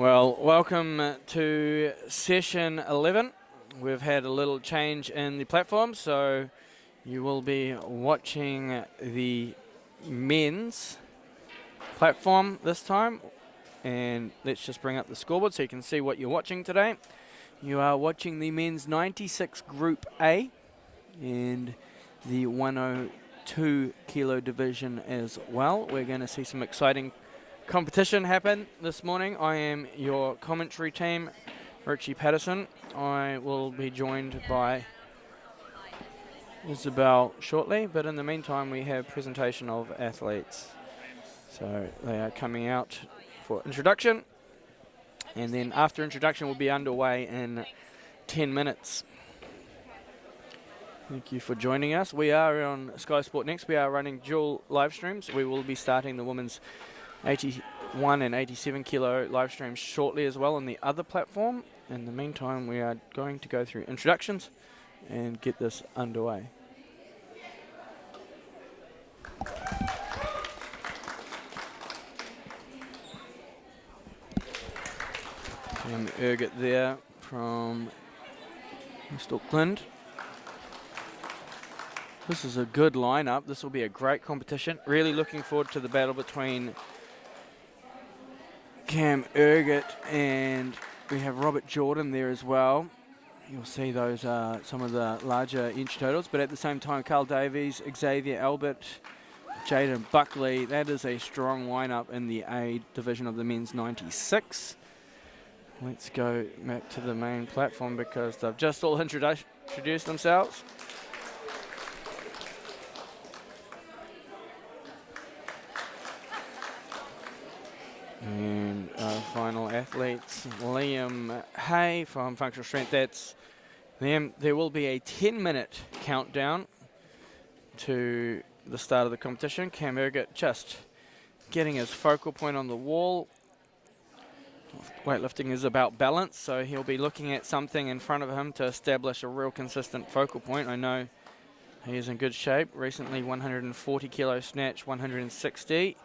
Well, welcome to session 11. We've had a little change in the platform, so you will be watching the men's platform this time. And let's just bring up the scoreboard so you can see what you're watching today. You are watching the men's 96 Group A and the 102 kilo division as well. We're going to see some exciting competition happen this morning. I am your commentary team, Richie Patterson. I will be joined by Isabel shortly, but in the meantime we have presentation of athletes. So they are coming out for introduction, and then after introduction we'll be underway in 10 minutes. Thank you for joining us. We are on skysportnext. We are running dual live streams. We will be starting the women's 81 and 87 kilo live streams shortly as well on the other platform. In the meantime, we are going to go through introductions and get this underway. Cam Ergett there from West Auckland. This is a good lineup. This will be a great competition. Really looking forward to the battle between Cam Ergett, and we have Robert Jordan there as well. You'll see those are some of the larger inch totals, but at the same time, Carl Davies, Xavier Albert, Jaden Buckley. That is a strong lineup in the A division of the men's 96. Let's go back to the main platform because they've just all introduced themselves. And our final athletes, Liam Hay from Functional Strength. That's them. There will be a 10-minute countdown to the start of the competition. Cam Ergett just getting his focal point on the wall. Weightlifting is about balance, so he'll be looking at something in front of him to establish a real consistent focal point. I know he is in good shape. Recently 140 kilo snatch, 160.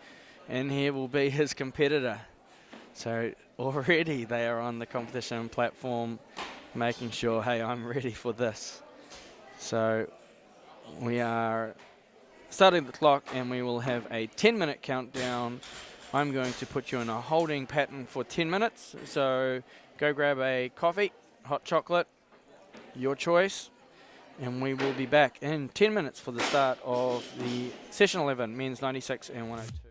And here will be his competitor. So already they are on the competition platform making sure, hey, I'm ready for this. So we are starting the clock and we will have a 10-minute countdown. I'm going to put you in a holding pattern for 10 minutes. So go grab a coffee, hot chocolate, your choice. And we will be back in 10 minutes for the start of the session 11, men's 96 and 102.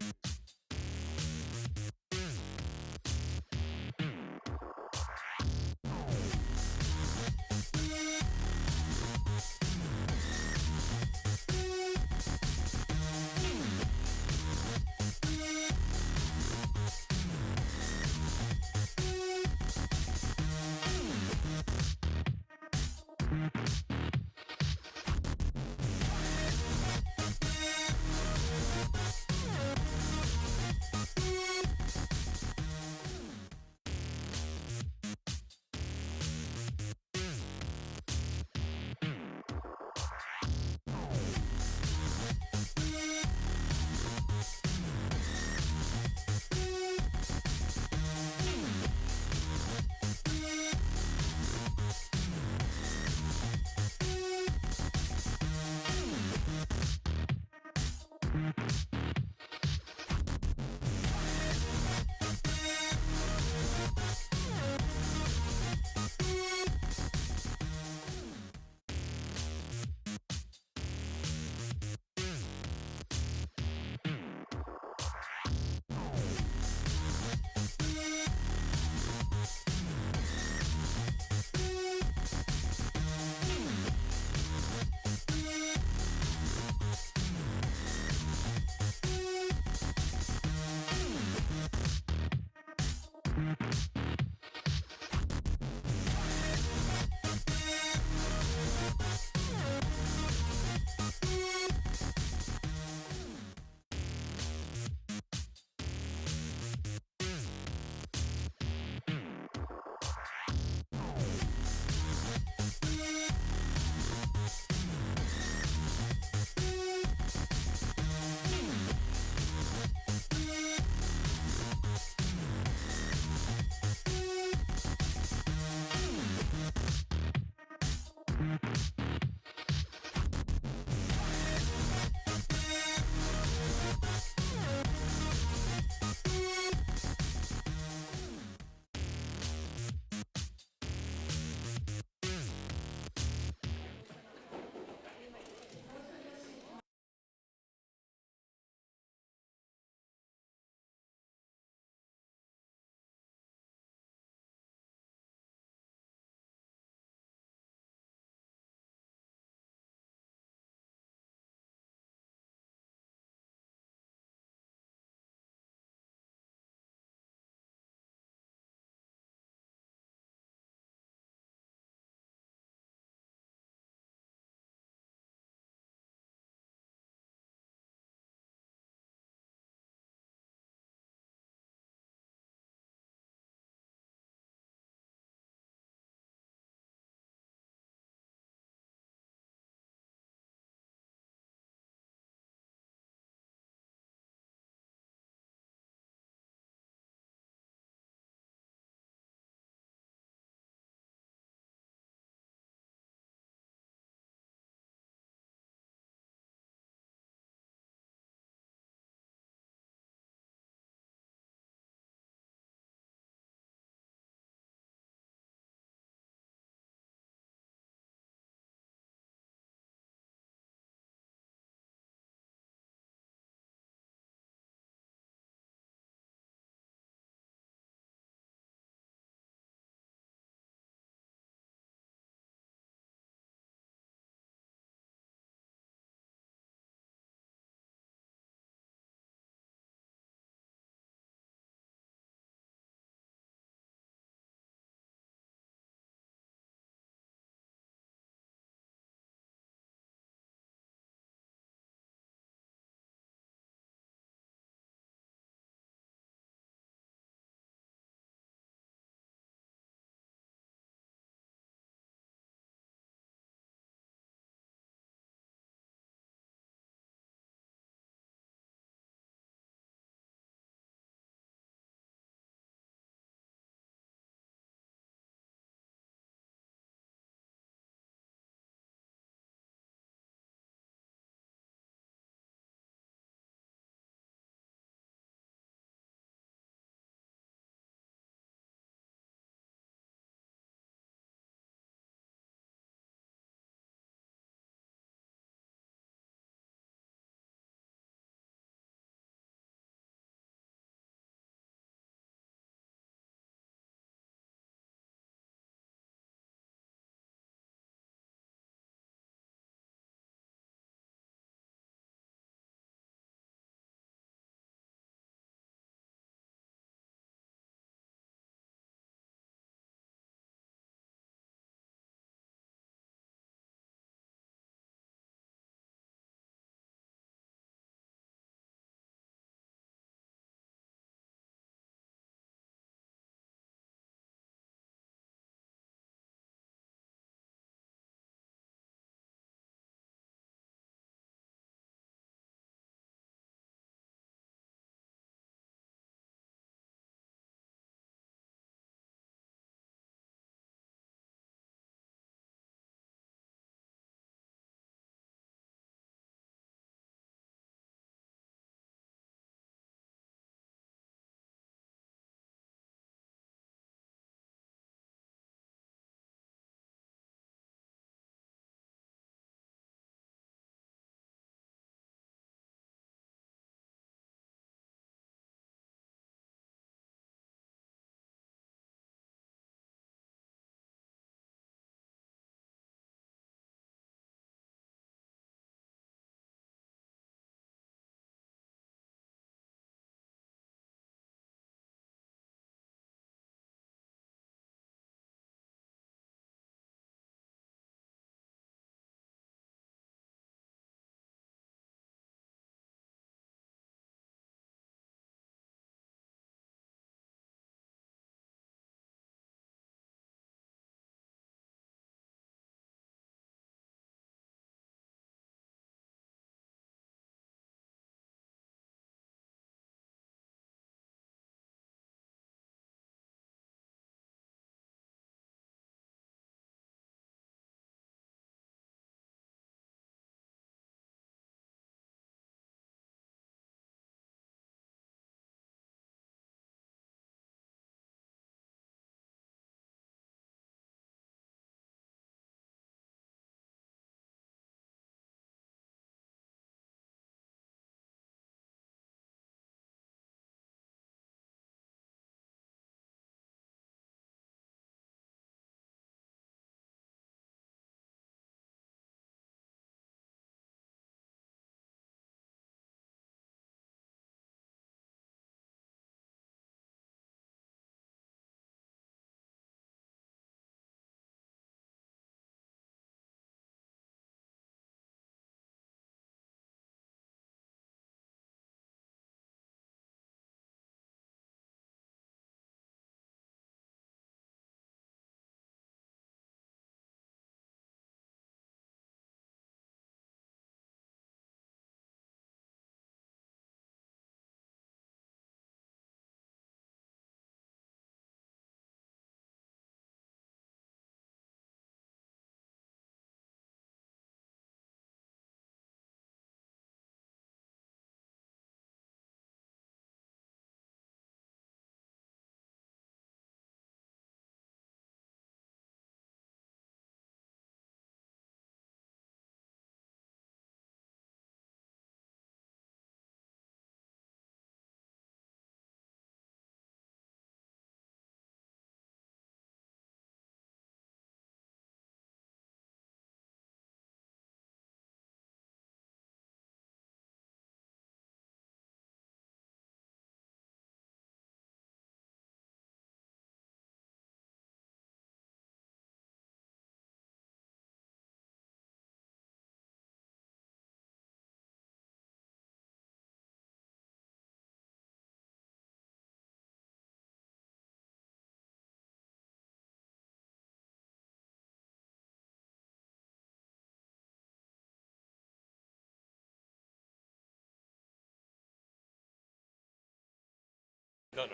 No,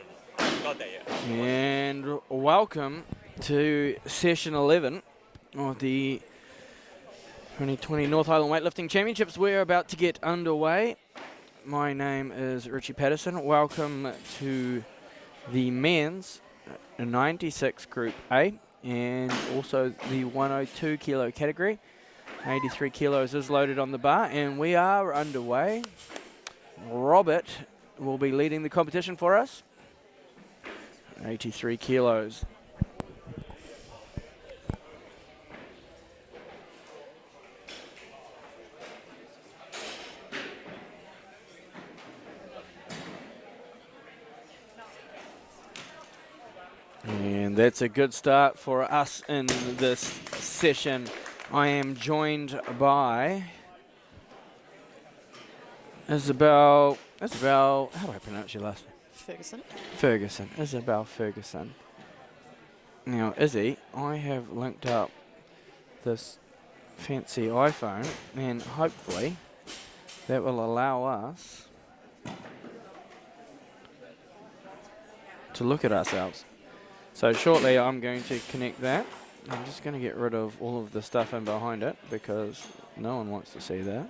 not there yet. And welcome to session 11 of the 2020 North Island Weightlifting Championships. We're about to get underway. My name is Richie Patterson. Welcome to the men's 96 Group A and also the 102 kilo category. 83 kilos is loaded on the bar and we are underway. Robert will be leading the competition for us. 83 kilos. And that's a good start for us in this session. I am joined by Isabel, how do I pronounce your last name? Ferguson, Isabel Ferguson. Now, Izzy, I have linked up this fancy iPhone, and hopefully that will allow us to look at ourselves. So shortly I'm going to connect that. I'm just going to get rid of all of the stuff in behind it because no one wants to see that.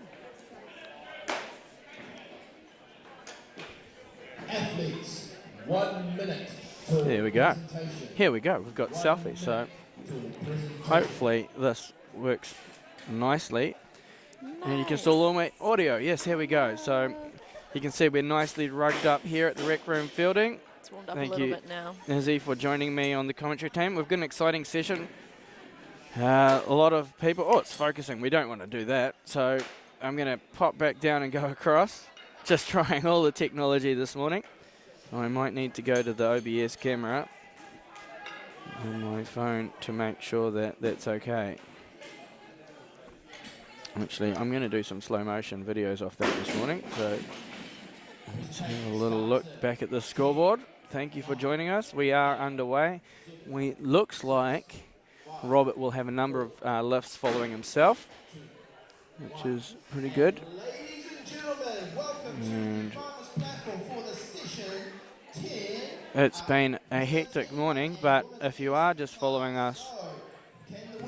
Athletes, 1 minute. There we go. Here we go. We've got selfies. So hopefully this works nicely. Nice. And you can still all my audio. Yes, here we go. So you can see we're nicely rugged up here at the Rec Room Fielding. It's warmed up Thank a little you, bit now. Izzy, for joining me on the commentary team. We've got an exciting session. A lot of people. Oh, it's focusing. We don't want to do that. So I'm going to pop back down and go across. Just trying all the technology this morning. I might need to go to the OBS camera on my phone to make sure that that's okay. Actually, I'm going to do some slow motion videos off that this morning. So let's have a little look back at the scoreboard. Thank you for joining us. We are underway. Looks like Robert will have a number of lifts following himself, which is pretty good. Ladies and gentlemen, welcome And to the partners platform for the session 10. it's been a hectic morning, but if you are just following us,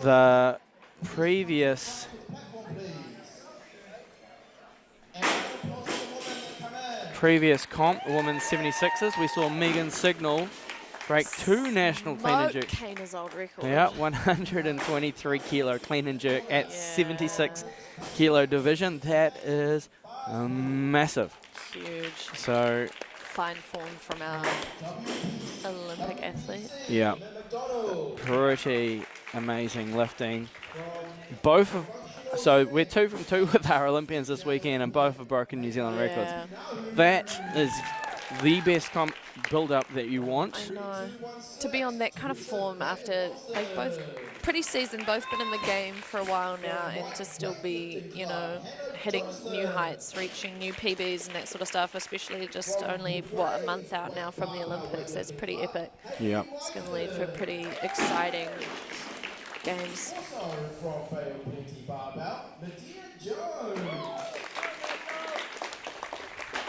the previous comp, the women's 76s, we saw Megan Signal break 2 national clean and jerk. Kana's old record. Yeah, 123 kilo clean and jerk at 76 kilo division. That is massive. Huge. So Fine form from our Olympic athlete. yeah, pretty amazing lifting. So we're 2 from 2 with our Olympians this weekend, and both have broken New Zealand records. That is the best comp build-up that you want. I know. To be on that kind of form after they've both pretty seasoned, both been in the game for a while now, and to still be, you know, hitting new heights, reaching new PBs and that sort of stuff, especially just only, what, a month out now from the Olympics. That's pretty epic. Yeah. It's going to lead for pretty exciting games. Also from Weightlifting Barbell, Medea Jones.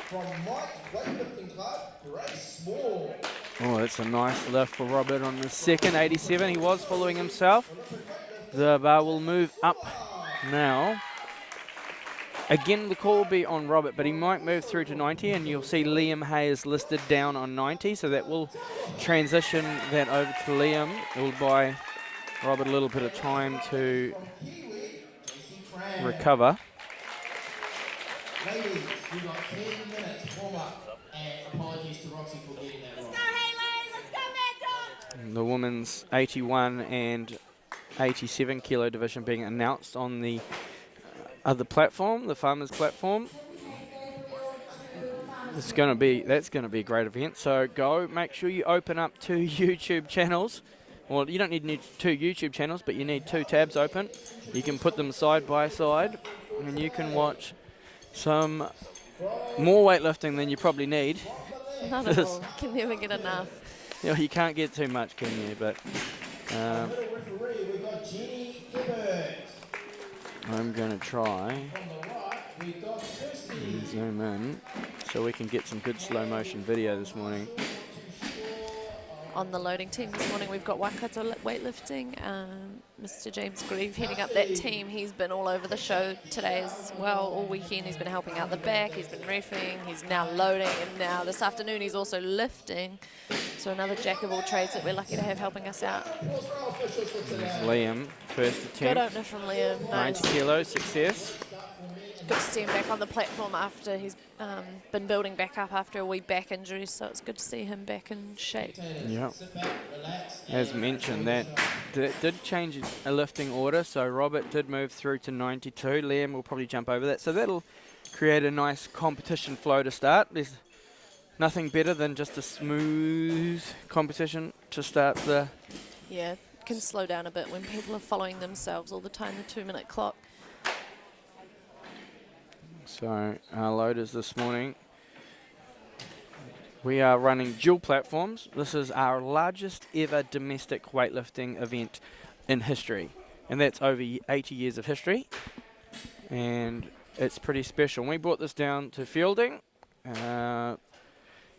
From Mike Weightlifting Club, Grace Small. Oh, that's a nice lift for Robert on the second 87. He was following himself. The bar will move up now. Again, the call will be on Robert, but he might move through to 90, and you'll see Liam Hayes listed down on 90, so that will transition that over to Liam. It will buy Robert a little bit of time to recover. Ladies, we've got 10 minutes warm up, and apologies to Roxy for getting that wrong. The women's 81 and 87 kilo division being announced on the other platform, the farmers platform. That's going to be a great event. So make sure you open up 2 YouTube channels. Well, you don't need 2 YouTube channels, but you need 2 tabs open. You can put them side by side, and you can watch some more weightlifting than you probably need. Not at all. Can never get enough. You know, you can't get too much, can you? But Referee, we've got Jenny Hibbert. I'm going to try On the right, we've got Kirsty. and zoom in so we can get some good slow motion video this morning. on the loading team this morning. We've got Waikato Weightlifting, Mr. James Grieve heading up that team. He's been all over the show today as well, all weekend. He's been helping out the back, he's been reffing, he's now loading, and now this afternoon he's also lifting. So another jack of all trades that we're lucky to have helping us out. Liam, first Good attempt. opener from Liam. 90 Nice. kilos, success. Good to see him back on the platform after he's been building back up after a wee back injury, so it's good to see him back in shape. Yeah. As mentioned, that did change a lifting order, so Robert did move through to 92. Liam will probably jump over that, so that'll create a nice competition flow to start. There's nothing better than just a smooth competition to start the... Yeah, it can slow down a bit when people are following themselves all the time, the 2-minute clock. So our loaders this morning, we are running dual platforms. This is our largest ever domestic weightlifting event in history, and that's over 80 years of history, and it's pretty special. We brought this down to fielding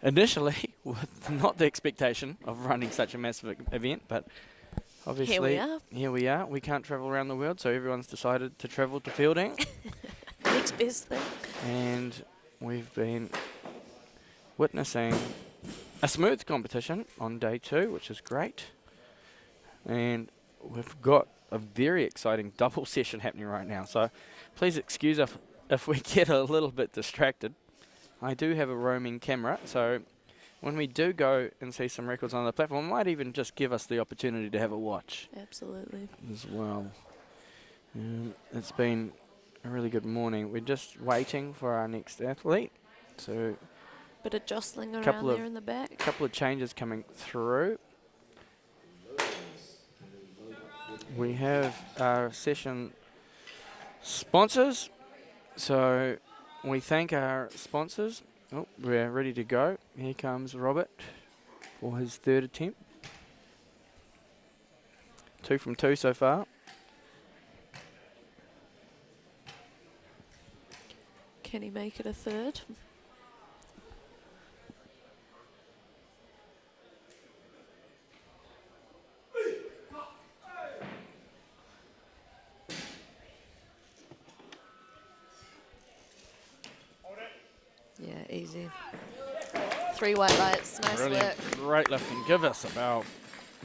initially with not the expectation of running such a massive event, but obviously here we are. We can't travel around the world, so everyone's decided to travel to fielding. Next best thing. And we've been witnessing a smooth competition on day 2, which is great. And we've got a very exciting double session happening right now. So please excuse us if we get a little bit distracted. I do have a roaming camera, so when we do go and see some records on the platform, it might even just give us the opportunity to have a watch. Absolutely. As well. It's been a really good morning. We're just waiting for our next athlete. So Bit of jostling around couple there in the back. a couple of changes coming through. We have our session sponsors. So we thank our sponsors. Oh, we're ready to go. Here comes Robert for his 3rd attempt. 2 from 2 so far. Can he make it a 3rd? Yeah, easy. 3 white lights, nice Brilliant. work. Great lifting. Give us about.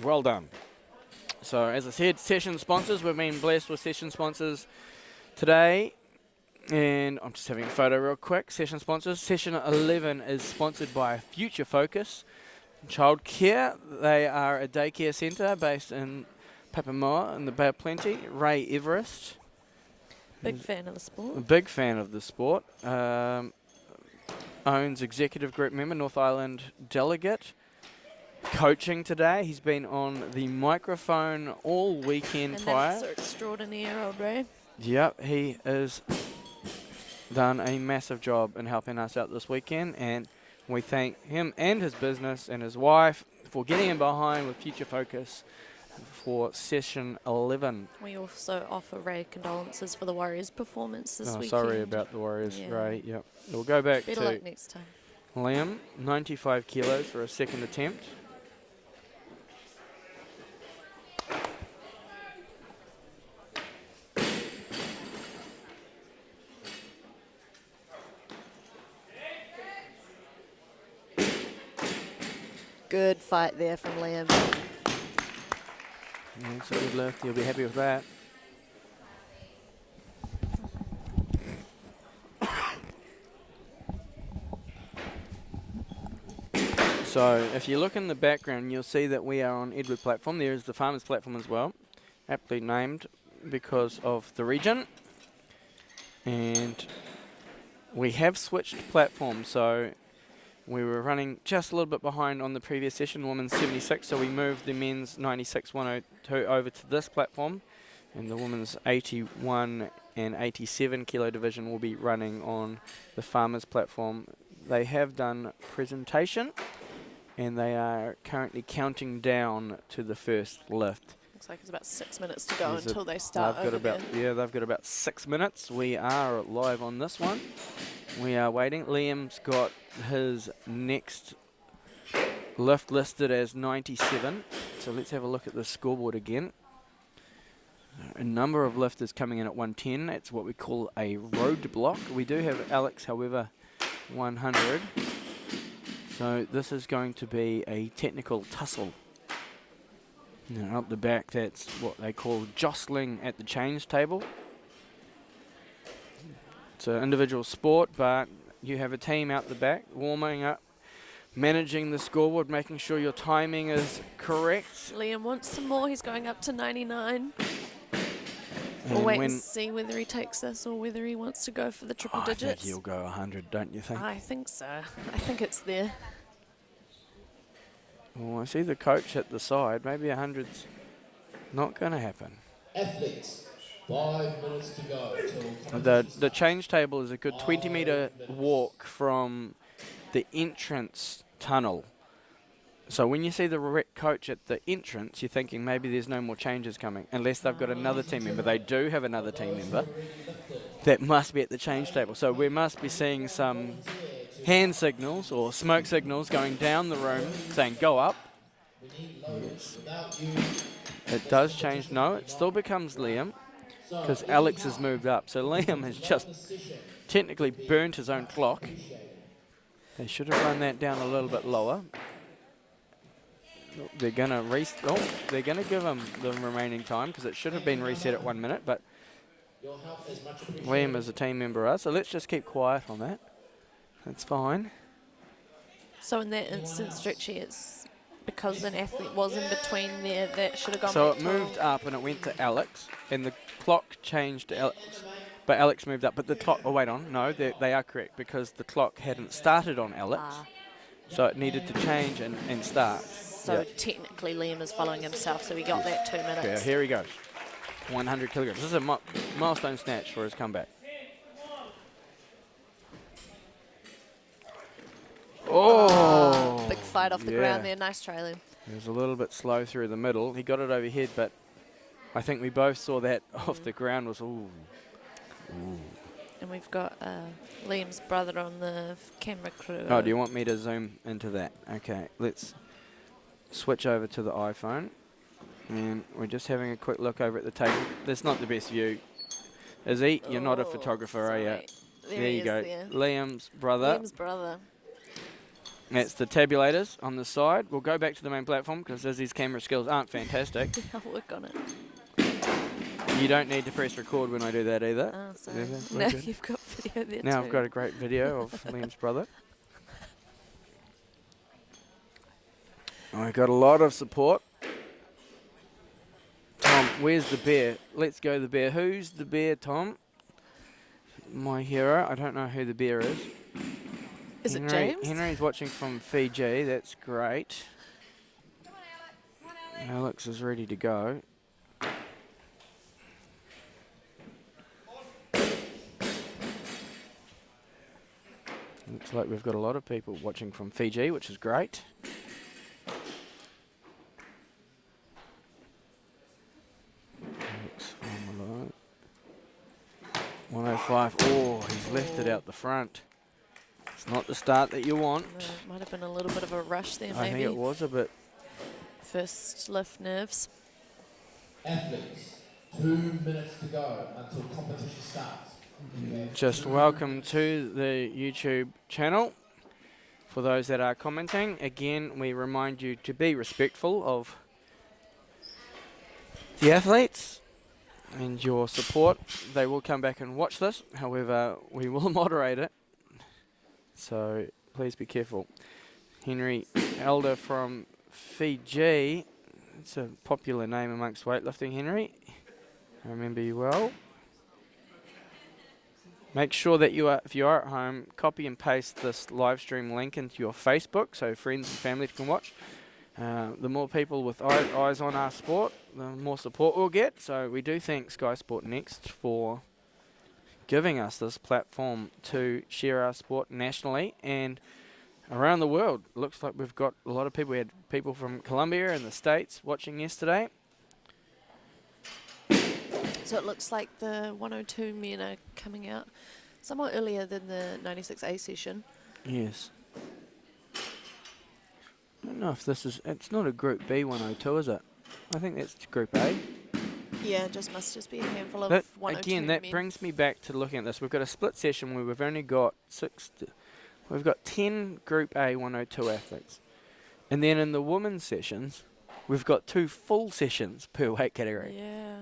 Well done. So as I said, session sponsors. We've been blessed with session sponsors today. And I'm just having a photo real quick. Session sponsors. Session 11 is sponsored by Future Focus Childcare. They are a daycare centre based in Papamoa in the Bay of Plenty. Ray Everest. Big fan of the A sport. big fan of the sport. Owns executive group member, North Island delegate. Coaching today. He's been on the microphone all weekend And prior. that's extraordinaire, old Ray. Yep, he has done a massive job in helping us out this weekend, and we thank him and his business and his wife for getting him behind with Future Focus for session 11. We also offer Ray condolences for the Warriors' performance this weekend. Sorry about the Warriors, Yeah. Ray. Yep. We'll go back Better to luck next time. Liam, 95 kilos for a 2nd attempt. Good fight there from Liam. That's a good lift. You'll be happy with that. So if you look in the background, you'll see that we are on Edward platform. There is the Farmers platform as well, aptly named because of the region. And we have switched platforms, so we were running just a little bit behind on the previous session, women's 76, so we moved the men's 96 102 over to this platform, and the women's 81 and 87 kilo division will be running on the Farmers platform. They have done presentation, and they are currently counting down to the first lift. Looks like it's about 6 minutes to go Is it- until they start They've got over about they've got about 6 minutes. We are live on this one. We are waiting. Liam's got his next Lift listed as 97. So let's have a look at the scoreboard again. A number of lifters coming in at 110. That's what we call a roadblock. We do have Alex, however, 100. So this is going to be a technical tussle. Now up the back, that's what they call jostling at the change table. It's an individual sport, but you have a team out the back warming up, managing the scoreboard, making sure your timing is correct. Liam wants some more. He's going up to 99. We'll And wait and see whether he takes this or whether he wants to go for the triple I think digits. he'll go 100, don't you think? I think so. I think it's there. Well, I see the coach at the side. Maybe 100's not going to happen. Athletes, 5 minutes to go. The change table is a good 20-metre walk from the entrance tunnel. So when you see the coach at the entrance, you're thinking maybe there's no more changes coming, unless they've got another team member. They do have another team member that must be at the change table. So we must be seeing some hand signals or smoke signals going down the room saying go up. Yes. It does change. No, it still becomes Liam because Alex has moved up. So Liam has just technically burnt his own clock. They should have run that down a little bit lower. They're gonna they're gonna give him the remaining time because it should have been reset at 1 minute, but Liam is a team member, so let's just keep quiet on that. That's fine. So in that instance, Stretchy, it's because an athlete was in between there that should have gone So back it to moved up and it went to Alex, and the clock changed to Alex, but Alex moved up. But the clock, oh wait on, no, they are correct because the clock hadn't started on Alex, so it needed to change and start. So technically Liam is following himself, so he got that 2 minutes. Yeah, here he goes. 100 kilograms. This is a milestone snatch for his comeback. Oh! Big fight off the ground there. Nice try, Liam. He was a little bit slow through the middle. He got it overhead, but I think we both saw that off the ground was, ooh. And we've got Liam's brother on the camera crew. Oh, do you want me to zoom into that? Okay, let's switch over to the iPhone. And we're just having a quick look over at the table. That's not the best view. Is he? You're not a photographer, are you? There you go. There. Liam's brother. Liam's brother. That's the tabulators on the side. We'll go back to the main platform because Izzy's camera skills aren't fantastic. I'll work on it. You don't need to press record when I do that either. Oh, sorry. We're Now good. you've got video there Now too. I've got a great video of Liam's brother. I got a lot of support. Tom, where's the bear? Let's go the bear. Who's the bear, Tom? My hero. I don't know who the bear is. Is it James? Henry's watching from Fiji. That's great. Alex is ready to go. Looks like we've got a lot of people watching from Fiji, which is great. Alex Formula 105. Oh, he's left it out the front. It's not the start that you want. No, it might have been a little bit of a rush there, maybe. I think it was a bit. First lift nerves. Athletes, 2 minutes to go until competition starts. Just welcome to the YouTube channel. For those that are commenting, again, we remind you to be respectful of the athletes and your support. They will come back and watch this. However, we will moderate it. So please be careful. Henry Elder from Fiji. It's a popular name amongst weightlifting, Henry. I remember you well. Make sure that if you are at home, copy and paste this live stream link into your Facebook so friends and family can watch. The more people with eyes on our sport, the more support we'll get. So we do thank skysportnext for giving us this platform to share our sport nationally and around the world. Looks like we've got a lot of people. We had people from Colombia and the States watching yesterday. So it looks like the 102 men are coming out somewhat earlier than the 96A session. Yes. don't know if this is, it's not a Group B 102, is it? I think that's Group A. Yeah, must just be a handful of That, 102 again, that men. brings me back to looking at this. We've got a split session where we've only got we've got 10 Group A 102 athletes. And then in the women's sessions, we've got 2 full sessions per weight category. Yeah.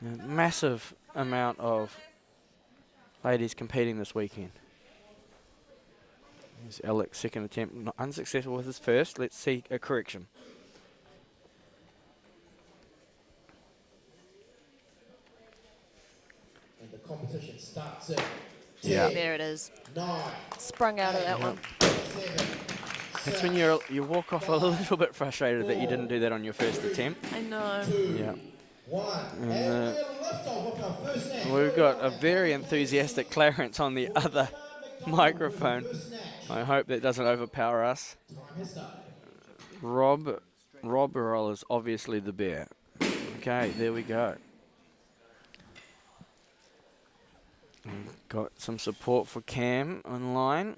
A massive amount of ladies competing this weekend. Here's Alex, second attempt, not unsuccessful with his first. Let's see a correction. And the competition starts at Yeah. There it is. 9, Sprung out of that one. 7, That's when you walk off a little bit frustrated that you didn't do that on your first attempt. I know. 2, Yeah. 1. And, And we'll lift off with our first snatch. We've got a very enthusiastic Clarence on the other microphone. First snatch. I hope that doesn't overpower us. Time has started. Rob Burrell is obviously the bear. Okay, there we go. We've got some support for Cam online.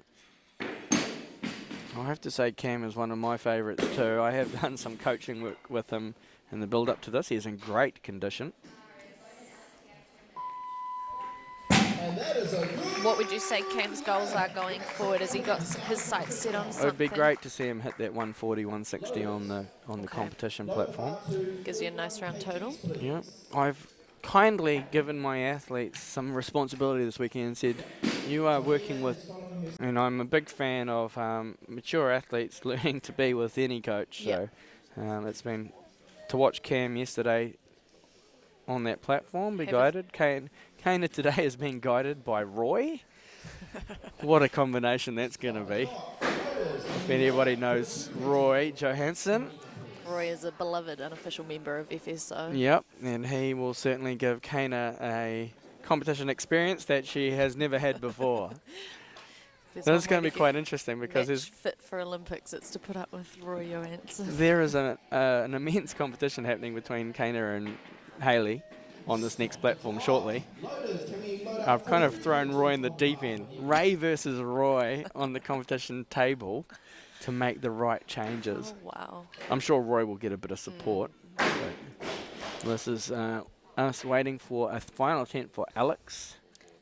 I have to say Cam is one of my favourites too. I have done some coaching work with him in the build up to this. He's in great condition. And that is a good What would you say Cam's goals are going forward? Has he got his sights set on It something? would be great to see him hit that 140, 160 on the competition platform. Gives you a nice round total. Yeah, I've kindly given my athletes some responsibility this weekend and said, you are working with, and I'm a big fan of mature athletes learning to be with any coach. Yep. So it's been to watch Cam yesterday on that platform be guided. Kana today has been guided by Roy. What a combination that's going to be. If anybody knows Roy Johansson. Roy is a beloved unofficial member of FSO. Yep, and he will certainly give Kana a competition experience that she has never had before. This is going to be quite interesting because there's fit for Olympics. It's to put up with Roy Johansson. there is an immense competition happening between Kana and Hayley on this next platform shortly. I've kind of thrown Roy in the deep end. Ray versus Roy on the competition table to make the right changes. Oh, wow. I'm sure Roy will get a bit of support. But this is us waiting for a final attempt for Alex.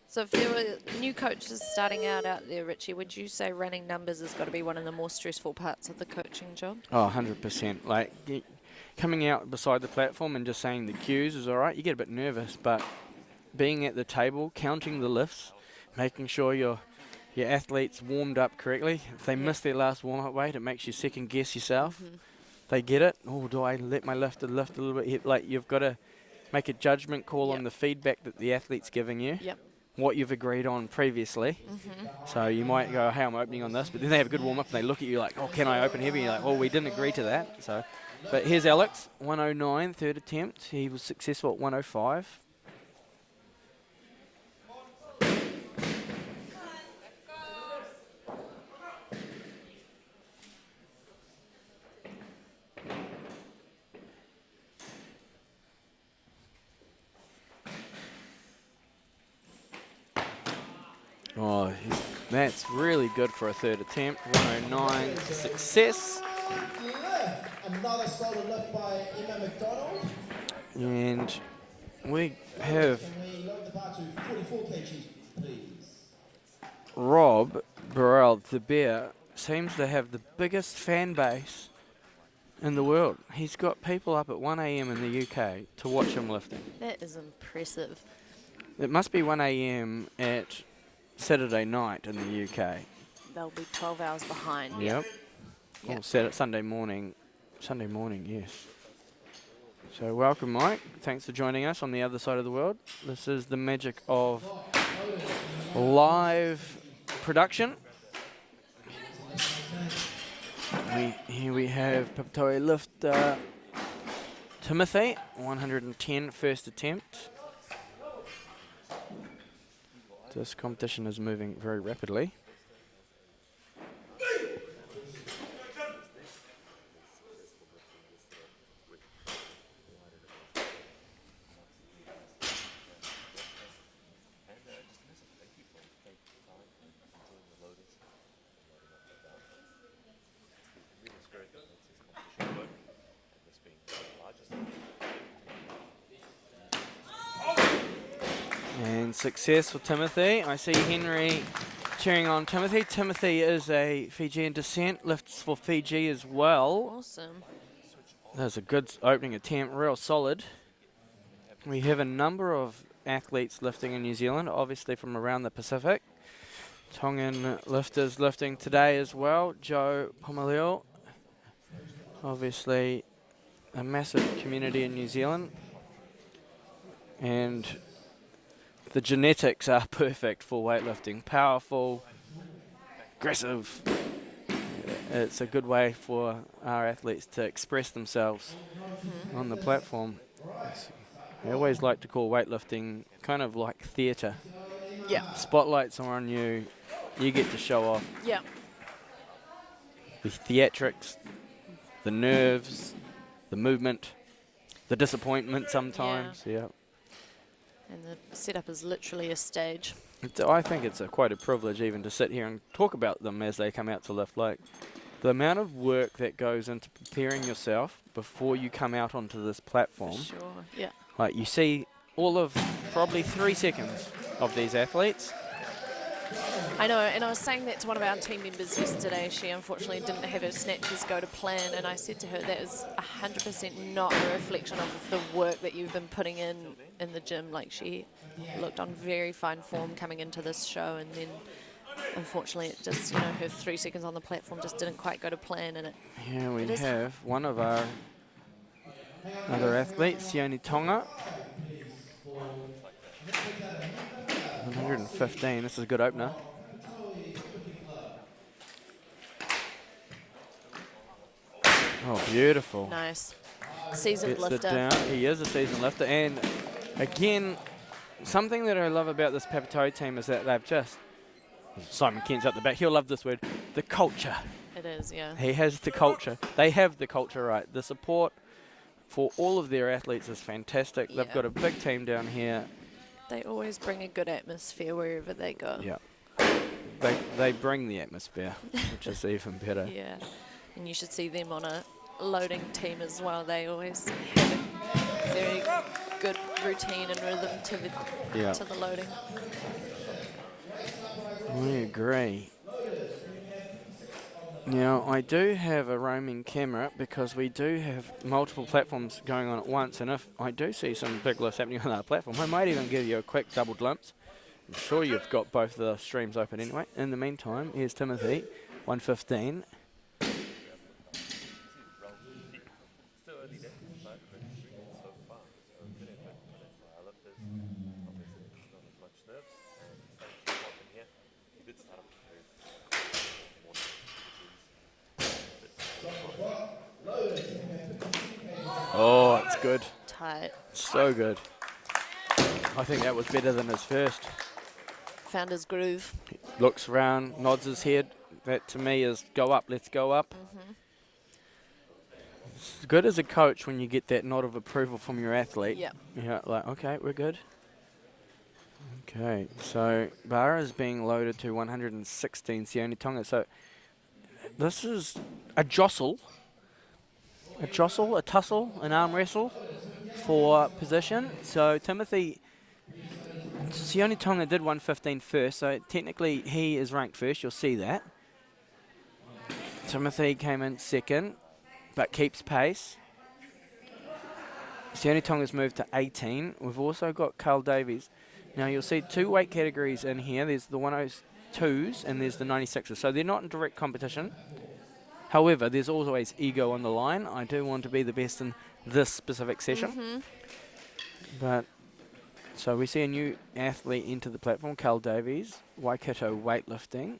So if there were new coaches starting out there, Richie, would you say running numbers has got to be one of the more stressful parts of the coaching job? Oh, 100%. Like, coming out beside the platform and just saying the cues is all right. You get a bit nervous, but being at the table, counting the lifts, making sure your athletes warmed up correctly. If they miss their last warm-up weight, it makes you second guess yourself. They get it. Oh, do I let my lift a little bit? Like, you've got to make a judgment call on the feedback that the athlete's giving you. Yep. What you've agreed on previously. So you might go, hey, I'm opening on this, but then they have a good warm-up and they look at you like, oh, can I open heavy? And you're like, oh, we didn't agree to that. So, but here's Alex, 109, third attempt. He was successful at 105. Oh, that's really good for a third attempt. 109, success. Another solid lift by Emma McDonald. And we have Can we load the bar to 44 kgs, please? Rob Burrell, the bear, seems to have the biggest fan base in the world. He's got people up at 1 a.m. in the UK to watch him lifting. That is impressive. It must be 1 a.m. at Saturday night in the UK. They'll be 12 hours behind. Yep. Yep. Or Sunday morning. Sunday morning, yes. So welcome, Mike. Thanks for joining us on the other side of the world. This is the magic of live production. Here we have Papatoe lift Timothy, 110 first attempt. This competition is moving very rapidly. and success for Timothy. I see Henry cheering on Timothy. Timothy is a Fijian descent, lifts for Fiji as well. Awesome. That's a good opening attempt, real solid. We have a number of athletes lifting in New Zealand, obviously from around the Pacific. Tongan lifters lifting today as well. Joe Pomaleo, obviously a massive community in New Zealand. And the genetics are perfect for weightlifting. Powerful, aggressive. It's a good way for our athletes to express themselves on the platform. I always like to call weightlifting kind of like theatre. Yeah. Spotlights are on you. You get to show off Yeah. the theatrics, the nerves, the movement, the disappointment sometimes. Yeah. And the setup is literally a stage. I think it's quite a privilege even to sit here and talk about them as they come out to lift. Like the amount of work that goes into preparing yourself before you come out onto this platform. For sure. Yeah. Like you see all of probably 3 seconds of these athletes. I know, and I was saying that to one of our team members yesterday. She unfortunately didn't have her snatches go to plan, and I said to her that is 100% not a reflection of the work that you've been putting in the gym. Like, she looked on very fine form coming into this show, and then unfortunately it just, you know, her 3 seconds on the platform just didn't quite go to plan. And Yeah, we have one of our other athletes, Sione Tonga. 115, this is a good opener. Oh, beautiful. nice. Seasoned Gets it lifter. down. He is a seasoned lifter. And again, something that I love about this Papatoe team is that they've just, Simon Kent's up the back, he'll love this word, the culture. It is, yeah. He has the culture. They have the culture right. The support for all of their athletes is fantastic. They've got a big team down here. They always bring a good atmosphere wherever they go. Yeah. They bring the atmosphere, which is even better. Yeah. And you should see them on a loading team as well. They always have a very good routine and rhythm to the loading. We agree. Now, I do have a roaming camera because we do have multiple platforms going on at once, and if I do see some big lifts happening on our platform, I might even give you a quick double glimpse. I'm sure you've got both the streams open anyway. In the meantime, here's Timothy, 115. Oh, it's good. Tight. So good. I think that was better than his first. Found his groove. Looks around, nods his head. That to me is go up, let's go up. It's good as a coach when you get that nod of approval from your athlete. Yeah. Yeah, like, okay, we're good. Okay, so bar is being loaded to 116 Sione Tonga. So this is a jostle. A jostle, a tussle, an arm wrestle for position. So Timothy, Sione Tonga did 115 first, so technically he is ranked first, you'll see that. Timothy came in second, but keeps pace. Sione Tonga's moved to 18. We've also got Carl Davies. Now you'll see 2 weight categories in here. There's the 102s and there's the 96s. So they're not in direct competition. However, there's always ego on the line. I do want to be the best in this specific session. But so we see a new athlete enter the platform, Carl Davies, Waikato Weightlifting.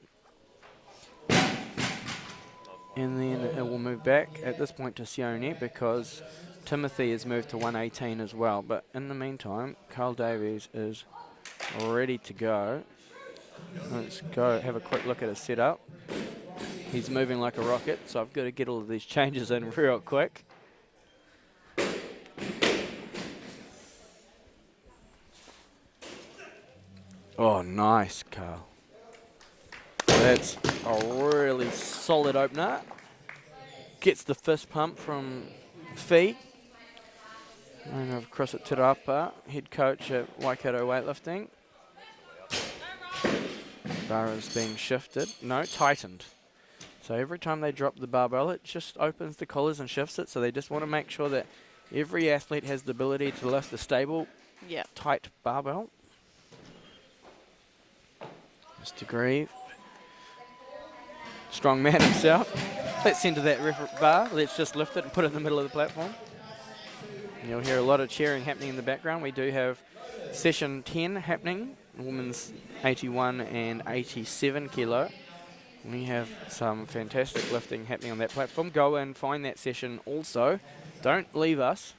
And then it will move back at this point to Sione because Timothy has moved to 118 as well. But in the meantime, Carl Davies is ready to go. Let's go have a quick look at his setup. He's moving like a rocket, so I've got to get all of these changes in real quick. Oh, nice, Carl. That's a really solid opener. Gets the fist pump from Fee. And of course at Te Rapa, head coach at Waikato Weightlifting. Bar is being shifted. No, tightened. So every time they drop the barbell, it just opens the collars and shifts it. So they just want to make sure that every athlete has the ability to lift a stable, tight barbell. Mr. Grieve. Strong man himself. Let's send to that bar. Let's just lift it and put it in the middle of the platform. You'll hear a lot of cheering happening in the background. We do have session 10 happening, women's 81 and 87 kilo. We have some fantastic lifting happening on that platform. Go and find that session also. Don't leave us,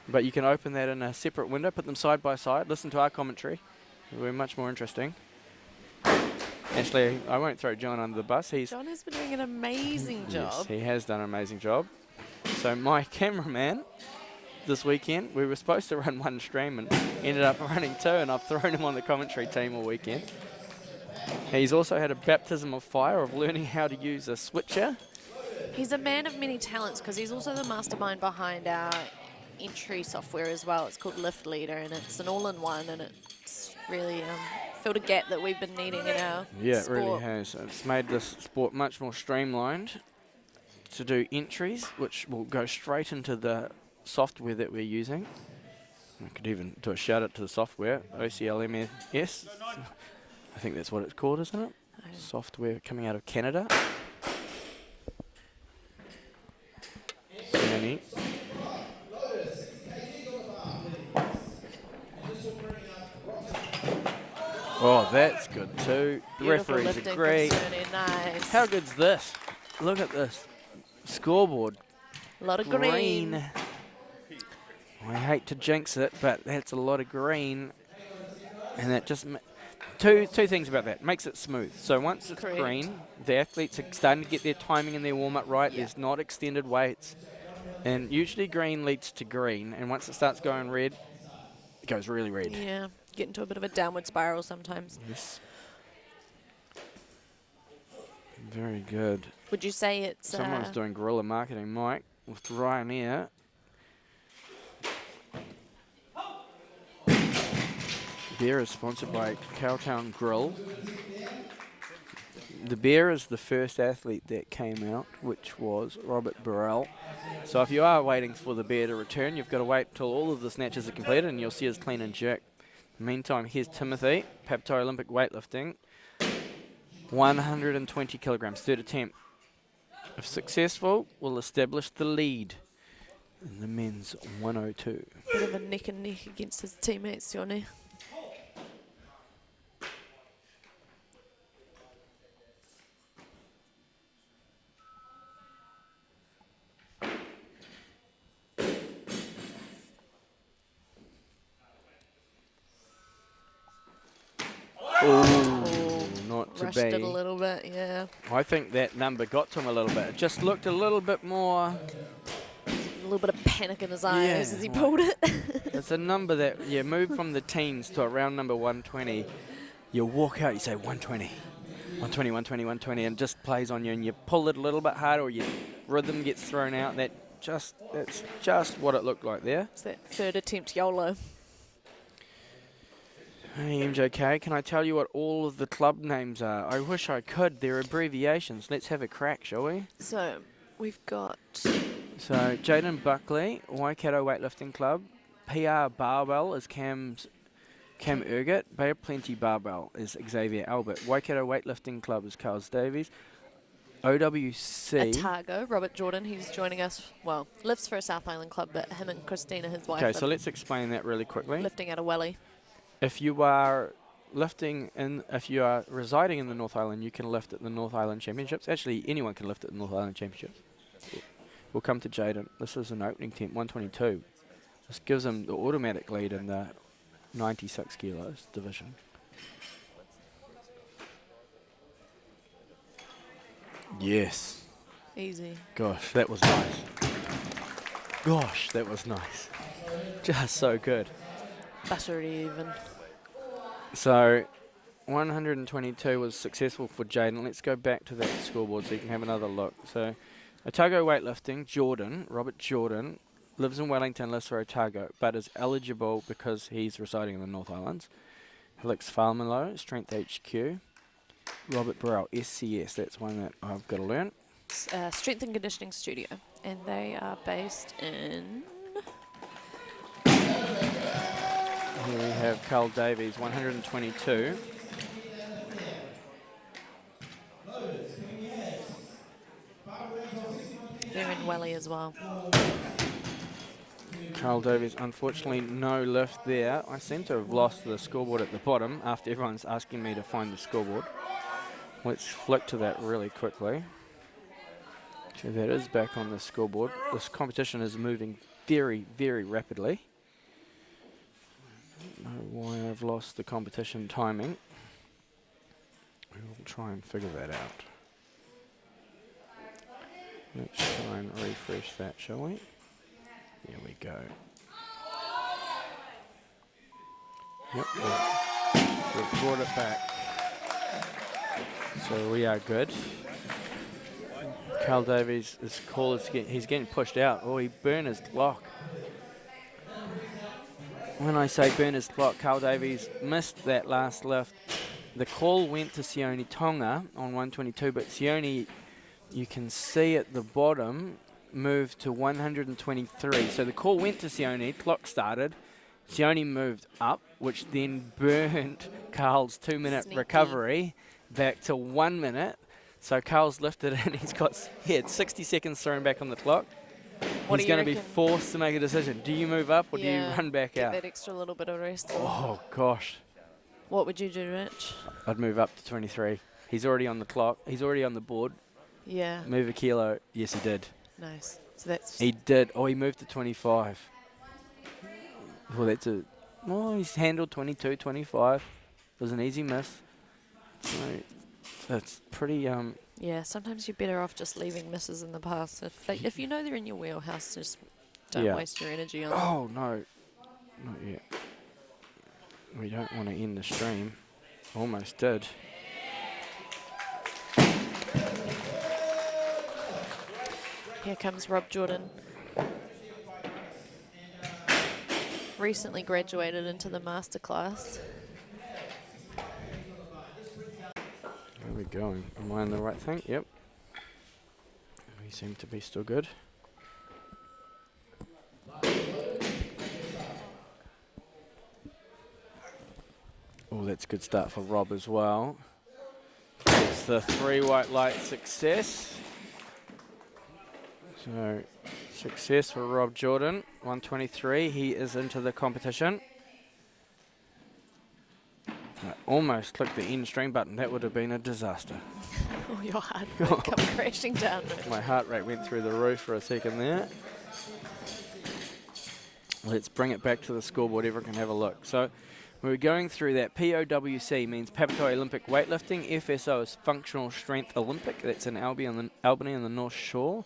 but you can open that in a separate window, put them side by side, listen to our commentary. It'll be much more interesting. Actually, I won't throw John under the bus. John has been doing an amazing job. Yes, he has done an amazing job. So my cameraman this weekend, we were supposed to run one stream and ended up running two, and I've thrown him on the commentary team all weekend. He's also had a baptism of fire of learning how to use a switcher. He's a man of many talents because he's also the mastermind behind our entry software as well. It's called Lift Leader, and it's an all-in-one, and it's really filled a gap that we've been needing in our sport. It really has. It's made this sport much more streamlined to do entries, which will go straight into the software that we're using. I could even do a shout out to the software, OCLMS. I think that's what it's called, isn't it? Software coming out of Canada. So neat. Oh, that's good too. The referees agree. Nice. How good's this? Look at this scoreboard. A lot of green. I hate to jinx it, but that's a lot of green, and that just two things about that. Makes it smooth. So once it's green, the athletes are starting to get their timing and their warm-up right. There's not extended weights, and usually green leads to green, and once it starts going red, it goes really red. Yeah, get into a bit of a downward spiral sometimes. Yes. Very good. Would you say it's... Someone's doing guerrilla marketing, Mike, with Ryanair. Beer is sponsored by Cowtown Grill. The beer is the first athlete that came out, which was Robert Burrell. So if you are waiting for the beer to return, you've got to wait until all of the snatches are completed and you'll see us clean and jerk. In the meantime, here's Timothy, Papto Olympic weightlifting, 120 kilograms, third attempt. If successful, we'll establish the lead in the men's 102. Bit of a neck and neck against his teammates, Johnny. Not to Rushed be. it a little bit, yeah. I think that number got to him a little bit. It just looked a little bit more... A little bit of panic in his eyes as he pulled it. It's a number that you move from the teens to around number 120. You walk out, you say 120, 120, 120, 120, and it just plays on you, and you pull it a little bit harder, or your rhythm gets thrown out. That's just what it looked like there. It's that third attempt YOLO. Hey MJK, can I tell you what all of the club names are? I wish I could. They're abbreviations. Let's have a crack, shall we? So we've got... So Jaden Buckley, Waikato Weightlifting Club. PR Barbell is Cam Ergett. Bay of Plenty Barbell is Xavier Albert. Waikato Weightlifting Club is Carls Davies. OWC. Otago, Robert Jordan, he's joining us, well, lives for a South Island club, but him and Christina, his wife, Okay, so let's explain that really quickly. lifting out of Welly. If you are if you are residing in the North Island, you can lift at the North Island Championships. Actually, anyone can lift at the North Island Championships. We'll come to Jaden. This is an opening temp, 122. This gives him the automatic lead in the 96 kilos division. Yes. Easy. Gosh, that was nice. Gosh, that was nice. Just so good. Buttery even. So 122 was successful for Jaden. Let's go back to that scoreboard so you can have another look. So Otago Weightlifting, Jordan, Robert Jordan, lives in Wellington, lives for Otago, but is eligible because he's residing in the North Islands. Alex Farmelo, Strength HQ. Robert Burrell, SCS, that's one that I've got to learn. Strength and Conditioning Studio, and they are based in... Here we have Carl Davies, 122. They're in Welly as well. Carl Davies, unfortunately no lift there. I seem to have lost the scoreboard at the bottom after everyone's asking me to find the scoreboard. Let's flick to that really quickly. So that is back on the scoreboard. This competition is moving very, very rapidly. I don't know why I've lost the competition timing. We'll try and figure that out. Let's try and refresh that, shall we? There we go. Yep, we've brought it back. So we are good. Carl Davies, his call is he's getting pushed out. Oh, he burned his clock. When I say burn his clock, Carl Davies missed that last lift. The call went to Sione Tonga on 122, but Sione, you can see at the bottom, moved to 123. So the call went to Sione, clock started. Sione moved up, which then burned Carl's 2-minute recovery back to 1 minute. So Carl's lifted and he had 60 seconds thrown back on the clock. He's going to be forced to make a decision. Do you move up or do you run back out? Get that extra little bit of rest. Oh, gosh. What would you do, Rich? I'd move up to 23. He's already on the clock. He's already on the board. Yeah. Move a kilo. Yes, he did. Nice. So that's... He did. Oh, he moved to 25. Well, that's a... Well, he's handled 22, 25. It was an easy miss. So that's pretty... Yeah, sometimes you're better off just leaving misses in the past. If you know they're in your wheelhouse, just don't waste your energy on them. Oh, no. Not yet. We don't want to end the stream. Almost did. Here comes Rob Jordan. Recently graduated into the masterclass. Where are we going? Am I on the right thing? Yep. We seem to be still good. Oh, that's a good start for Rob as well. It's the 3 white light success. So, success for Rob Jordan, 123. He is into the competition. I almost clicked the end stream button. That would have been a disaster. Oh, your heart rate come crashing down. My heart rate went through the roof for a second there. Let's bring it back to the scoreboard. Everyone can have a look. So we're going through that. POWC means Papatoetoe Olympic Weightlifting. FSO is Functional Strength Olympic. That's in Albany on the North Shore.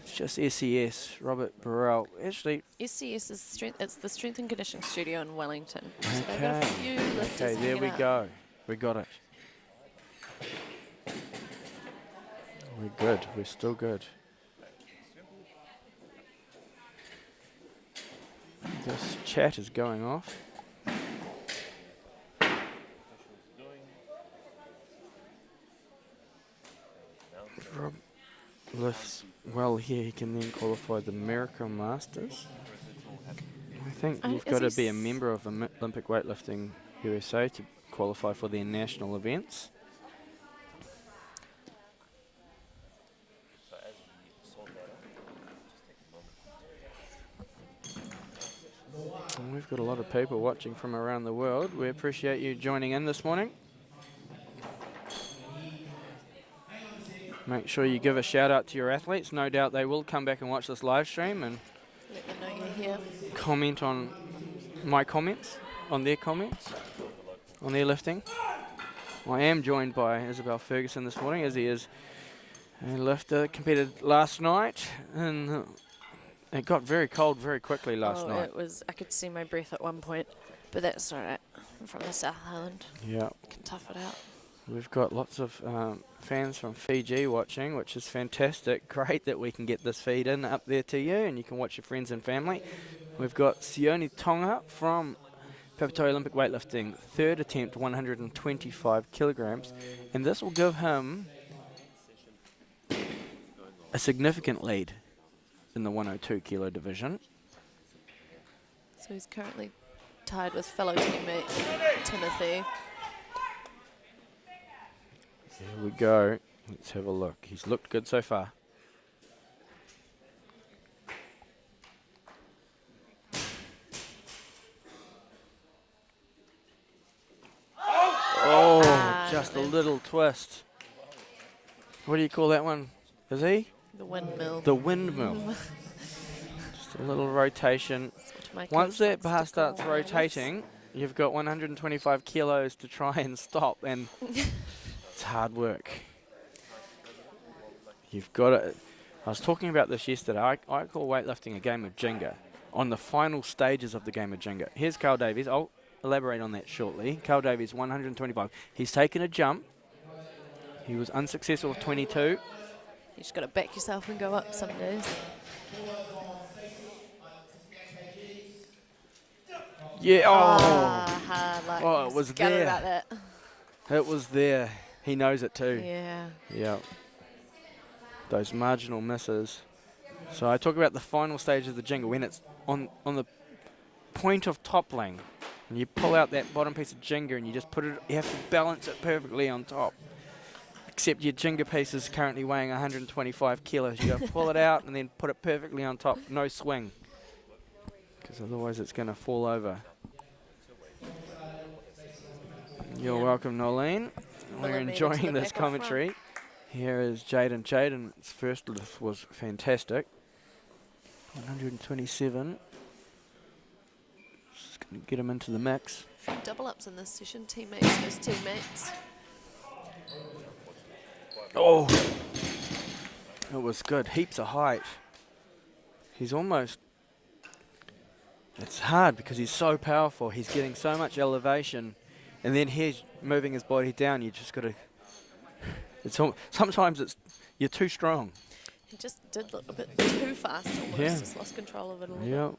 It's just SCS, Robert Burrell. Actually, SCS is it's the Strength and Conditioning Studio in Wellington. So okay. they've got a few lifters Okay, there we go. We got it. We're good. We're still good. This chat is going off. Rob lifts well here. He can then qualify the Miracle Masters. I think you've got to be a member of Olympic Weightlifting USA to qualify for their national events. And we've got a lot of people watching from around the world. We appreciate you joining in this morning. Make sure you give a shout out to your athletes. No doubt they will come back and watch this live stream and let them know you're here. Comment on my comments, on their lifting. I am joined by Isabel Ferguson this morning, as he is a lifter. Competed last night, and it got very cold very quickly last night. I could see my breath at one point, but that's all right. I'm from the South Island. Yeah. Can tough it out. We've got lots of fans from Fiji watching, which is fantastic. Great that we can get this feed in up there to you, and you can watch your friends and family. We've got Sione Tonga from preparatory Olympic weightlifting, third attempt, 125 kilograms, and this will give him a significant lead in the 102 kilo division. So he's currently tied with fellow teammate Timothy. Here we go. Let's have a look. He's looked good so far. Oh, just a little twist. What do you call that one? Is he? The windmill. The windmill. Just a little rotation. Once that bar starts rotating, you've got 125 kilos to try and stop, and it's hard work. You've got to. I was talking about this yesterday. I call weightlifting a game of Jenga. On the final stages of the game of Jenga. Here's Carl Davies. I'll elaborate on that shortly. Carl Davies, 125. He's taken a jump. He was unsuccessful with 22. You just got to back yourself and go up some days. Yeah. Oh, it was there. there. About that. It was there. He knows it too. Yeah. Yeah. Those marginal misses. So I talk about the final stage of the Jenga when it's on the point of toppling. And you pull out that bottom piece of Jenga and you just put it, you have to balance it perfectly on top. Except your Jenga piece is currently weighing 125 kilos. You got to pull it out and then put it perfectly on top. No swing. Because otherwise it's going to fall over. You're welcome, Nolene. We're enjoying this commentary. Here is Jaden. Jaden's first lift was fantastic. 127. Just going to get him into the mix. A few double ups in this session. Teammates versus teammates. Oh! It was good. Heaps of height. He's almost... It's hard because he's so powerful. He's getting so much elevation. And then he's moving his body down. You just got to... Sometimes you're too strong. He just did look a bit too fast almost. Yeah. Just lost control of it a little Yep.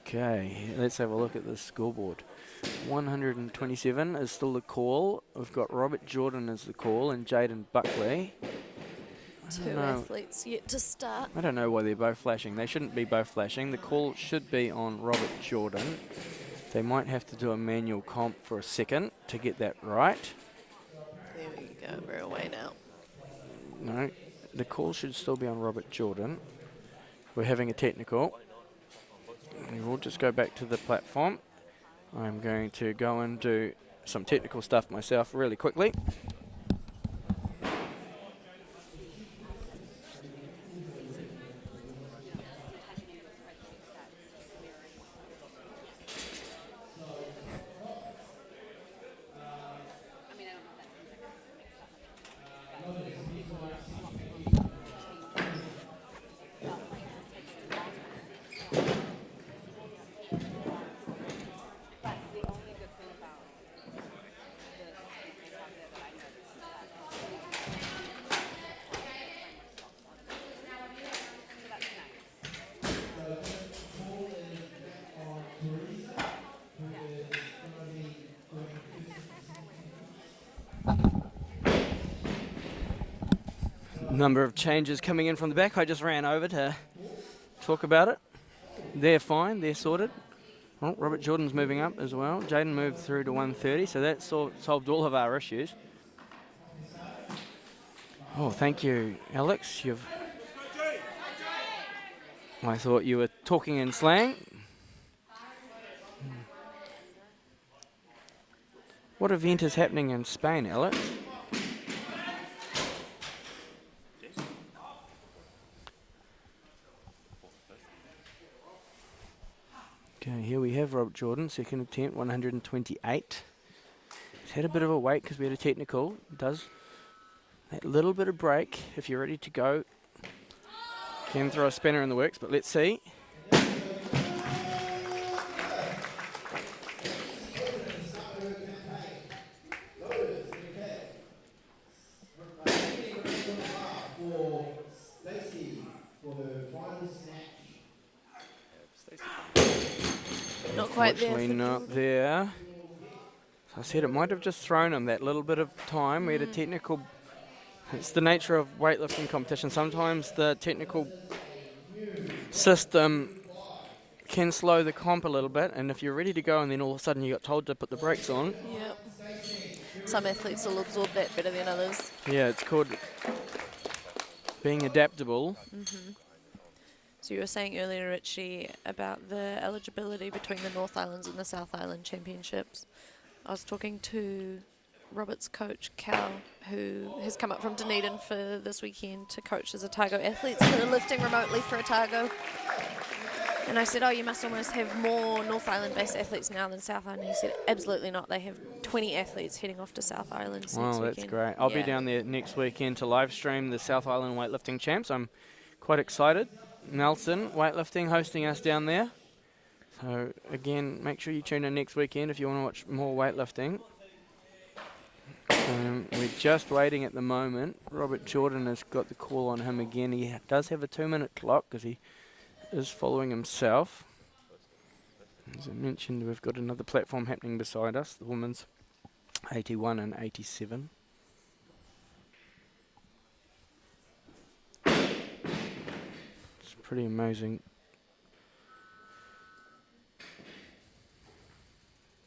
Okay, let's have a look at the scoreboard. 127 is still the call. We've got Robert Jordan as the call and Jaden Buckley. Two athletes yet to start. I don't know why they're both flashing. They shouldn't be both flashing. The call should be on Robert Jordan. They might have to do a manual comp for a second to get that right. There we go, we're away now. No, the call should still be on Robert Jordan. We're having a technical. We will just go back to the platform. I'm going to go and do some technical stuff myself really quickly. Number of changes coming in from the back. I just ran over to talk about it. They're fine. They're sorted. Oh, Robert Jordan's moving up as well. Jaden moved through to 130, so that solved all of our issues. Oh, thank you, Alex. I thought you were talking in slang. What event is happening in Spain, Alex? Okay, here we have Robert Jordan, second attempt, 128. He's had a bit of a wait because we had a technical. Does that little bit of break. If you're ready to go, can throw a spinner in the works, but let's see. quite there Unfortunately for not Jordan. there. So I said it might have just thrown him that little bit of time. We had a technical. It's the nature of weightlifting competition. Sometimes the technical system can slow the comp a little bit, and if you're ready to go and then all of a sudden you got told to put the brakes on, Yep. Some athletes will absorb that better than others. yeah, it's called being adaptable. So you were saying earlier, Richie, about the eligibility between the North Islands and the South Island Championships. I was talking to Robert's coach, Cal, who has come up from Dunedin for this weekend to coach as Otago athletes that are lifting remotely for Otago. And I said, oh, you must almost have more North Island-based athletes now than South Island. And he said, absolutely not. They have 20 athletes heading off to South Island next Wow, that's weekend. great. I'll be Yeah. down there next weekend to live stream the South Island Weightlifting Champs. I'm quite excited. Nelson Weightlifting hosting us down there. So again, make sure you tune in next weekend if you want to watch more weightlifting. We're just waiting at the moment. Robert Jordan has got the call on him again. He does have a 2-minute clock because he is following himself. As I mentioned, we've got another platform happening beside us, the women's 81 and 87. It's pretty amazing.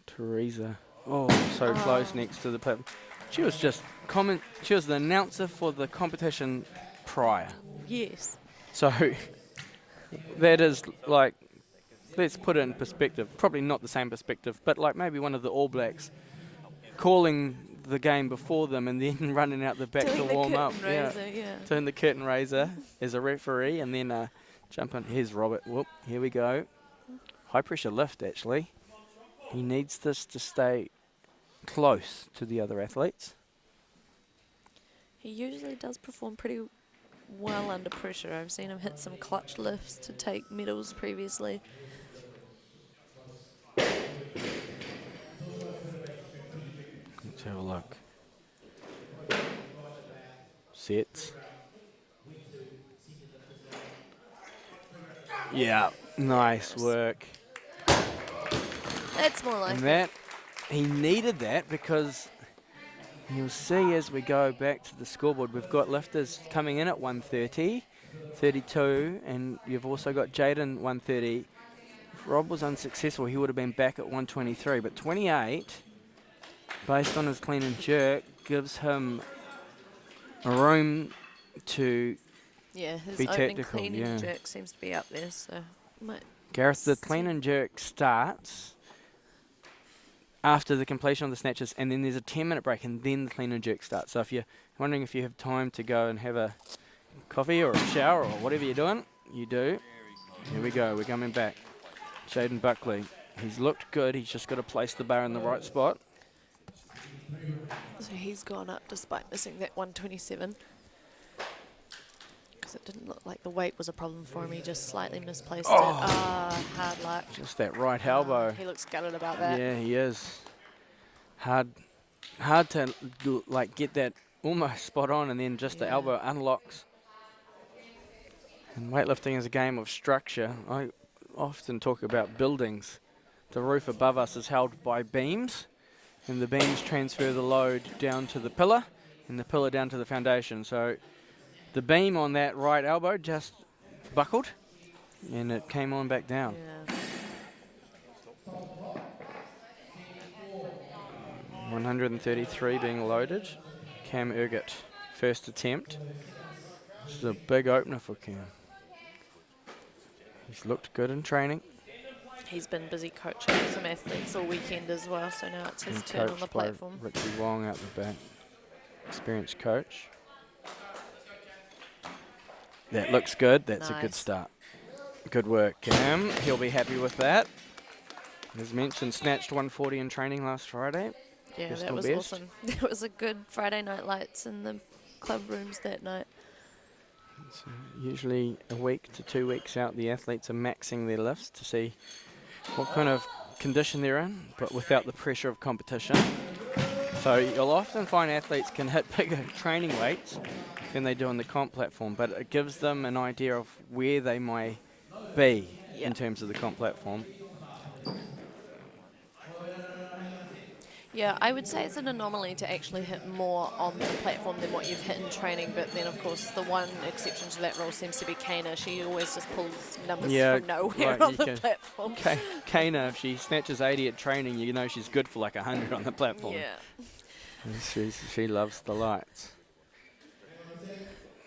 Teresa, oh, so close next to the platform. She was just she was the announcer for the competition prior. Yes. So that is like, let's put it in perspective. Probably not the same perspective, but like maybe one of the All Blacks calling the game before them and then running out the back Doing to the warm up. curtain raiser, yeah. Doing the curtain raiser as a referee and then jump in. Here's Robert. Whoop, here we go. High pressure lift actually. He needs this to stay close to the other athletes. He usually does perform pretty well under pressure. I've seen him hit some clutch lifts to take medals previously. Let's have a look. Sets. Yeah, nice work. That's more like And it. that, he needed that because you'll see as we go back to the scoreboard, we've got lifters coming in at 130, 32, and you've also got Jaden 130. If Rob was unsuccessful, he would have been back at 123, but 28, based on his clean and jerk, gives him a room to Yeah, his be opening tactical, clean yeah. and jerk seems to be up there, so might Gareth, the see. clean and jerk starts after the completion of the snatches, and then there's a 10-minute break, and then the clean and jerk starts. So if you're wondering if you have time to go and have a coffee or a shower or whatever you're doing, you do. Here we go, we're coming back. Jaden Buckley, he's looked good, he's just got to place the bar in the right spot. So he's gone up despite missing that 127. Because it didn't look like the weight was a problem for him, he just slightly misplaced it. Hard luck. Just that right elbow. He looks gutted about that. Yeah, he is. Hard to like get that almost spot on, and then just the Yeah. elbow unlocks. And weightlifting is a game of structure. I often talk about buildings. The roof above us is held by beams, and the beams transfer the load down to the pillar, and the pillar down to the foundation. So the beam on that right elbow just buckled, and it came on back down. Yeah. 133 being loaded. Cam Urget, first attempt. This is a big opener for Cam. He's looked good in training. He's been busy coaching some athletes all weekend as well, so now it's his And turn on the coached by platform. Richie Wong out the back. Experienced coach. That looks good. That's a good Nice. start. Good work, Cam. He'll be happy with that. As mentioned, snatched 140 in training last Friday. Yeah, Crystal that was best. awesome. It was a good Friday night lights in the club rooms that night. So usually a week to 2 weeks out, the athletes are maxing their lifts to see what kind of condition they're in, but without the pressure of competition. So you'll often find athletes can hit bigger training weights than they do on the comp platform, but it gives them an idea of where they might be Yeah. in terms of the comp platform. Yeah, I would say it's an anomaly to actually hit more on the platform than what you've hit in training, but then of course the one exception to that rule seems to be Kana. She always just pulls numbers Yeah, from nowhere like on you the can. platform. Kana, if she snatches 80 at training, you know she's good for like 100 on the platform. Yeah. She loves the lights.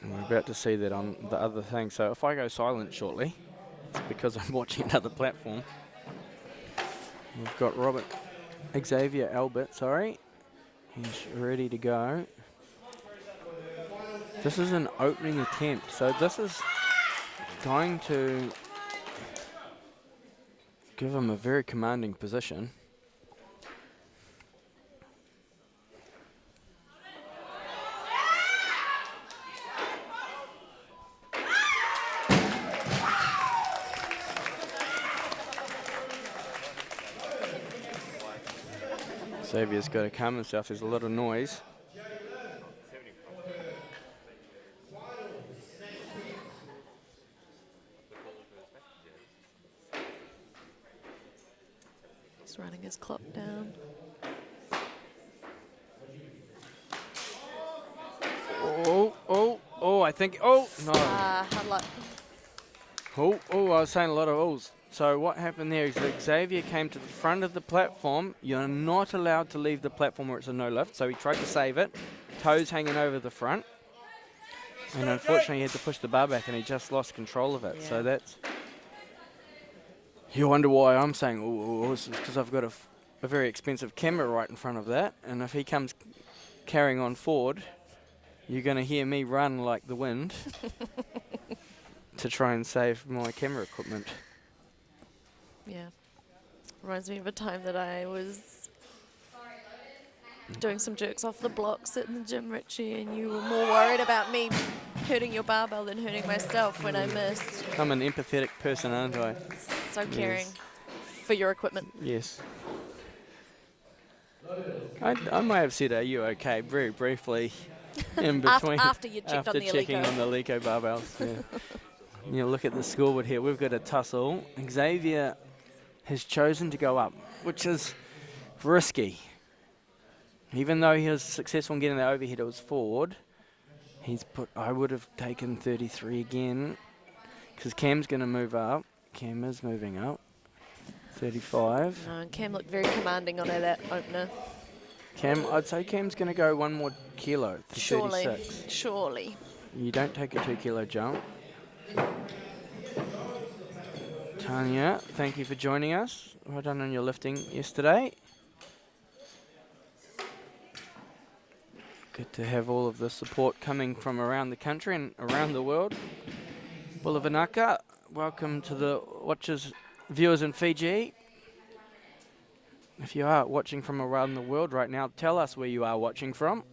And we're about to see that on the other thing. So if I go silent shortly, it's because I'm watching another platform. We've got Xavier Albert, sorry. He's ready to go. This is an opening attempt, so this is going to give him a very commanding position. Xavier's got to calm himself, there's a lot of noise. He's running his clock down. I think, no. Hard luck. I was saying a lot of ohs. So what happened there is that Xavier came to the front of the platform. You're not allowed to leave the platform where it's a no lift. So he tried to save it. Toes hanging over the front. And unfortunately he had to push the bar back and he just lost control of it. Yeah. So that's... You wonder why I'm saying, it's because I've got a very expensive camera right in front of that. And if he comes carrying on forward, you're going to hear me run like the wind to try and save my camera equipment. Yeah. Reminds me of a time that I was doing some jerks off the blocks at the gym, Richie, and you were more worried about me hurting your barbell than hurting myself when I missed. I'm an empathetic person, aren't I? So caring Yes. for your equipment. Yes. I might have said, are you okay, very briefly, in between. After you checked after on the checking Eleiko. on the Eleiko barbells. Yeah. You look at the scoreboard here, we've got a tussle. Xavier has chosen to go up, which is risky. Even though he was successful in getting the overhead, it was forward. I would have taken 33 again, because Cam's going to move up. Cam is moving up. 35. No, and Cam looked very commanding on that opener. I'd say Cam's going to go 1 more kilo to 36. Surely. You don't take a 2 kilo jump. Tanya, thank you for joining us. Well done on your lifting yesterday. Good to have all of the support coming from around the country and around the world. Bulavanaka, welcome to the watchers, viewers in Fiji. If you are watching from around the world right now, tell us where you are watching from.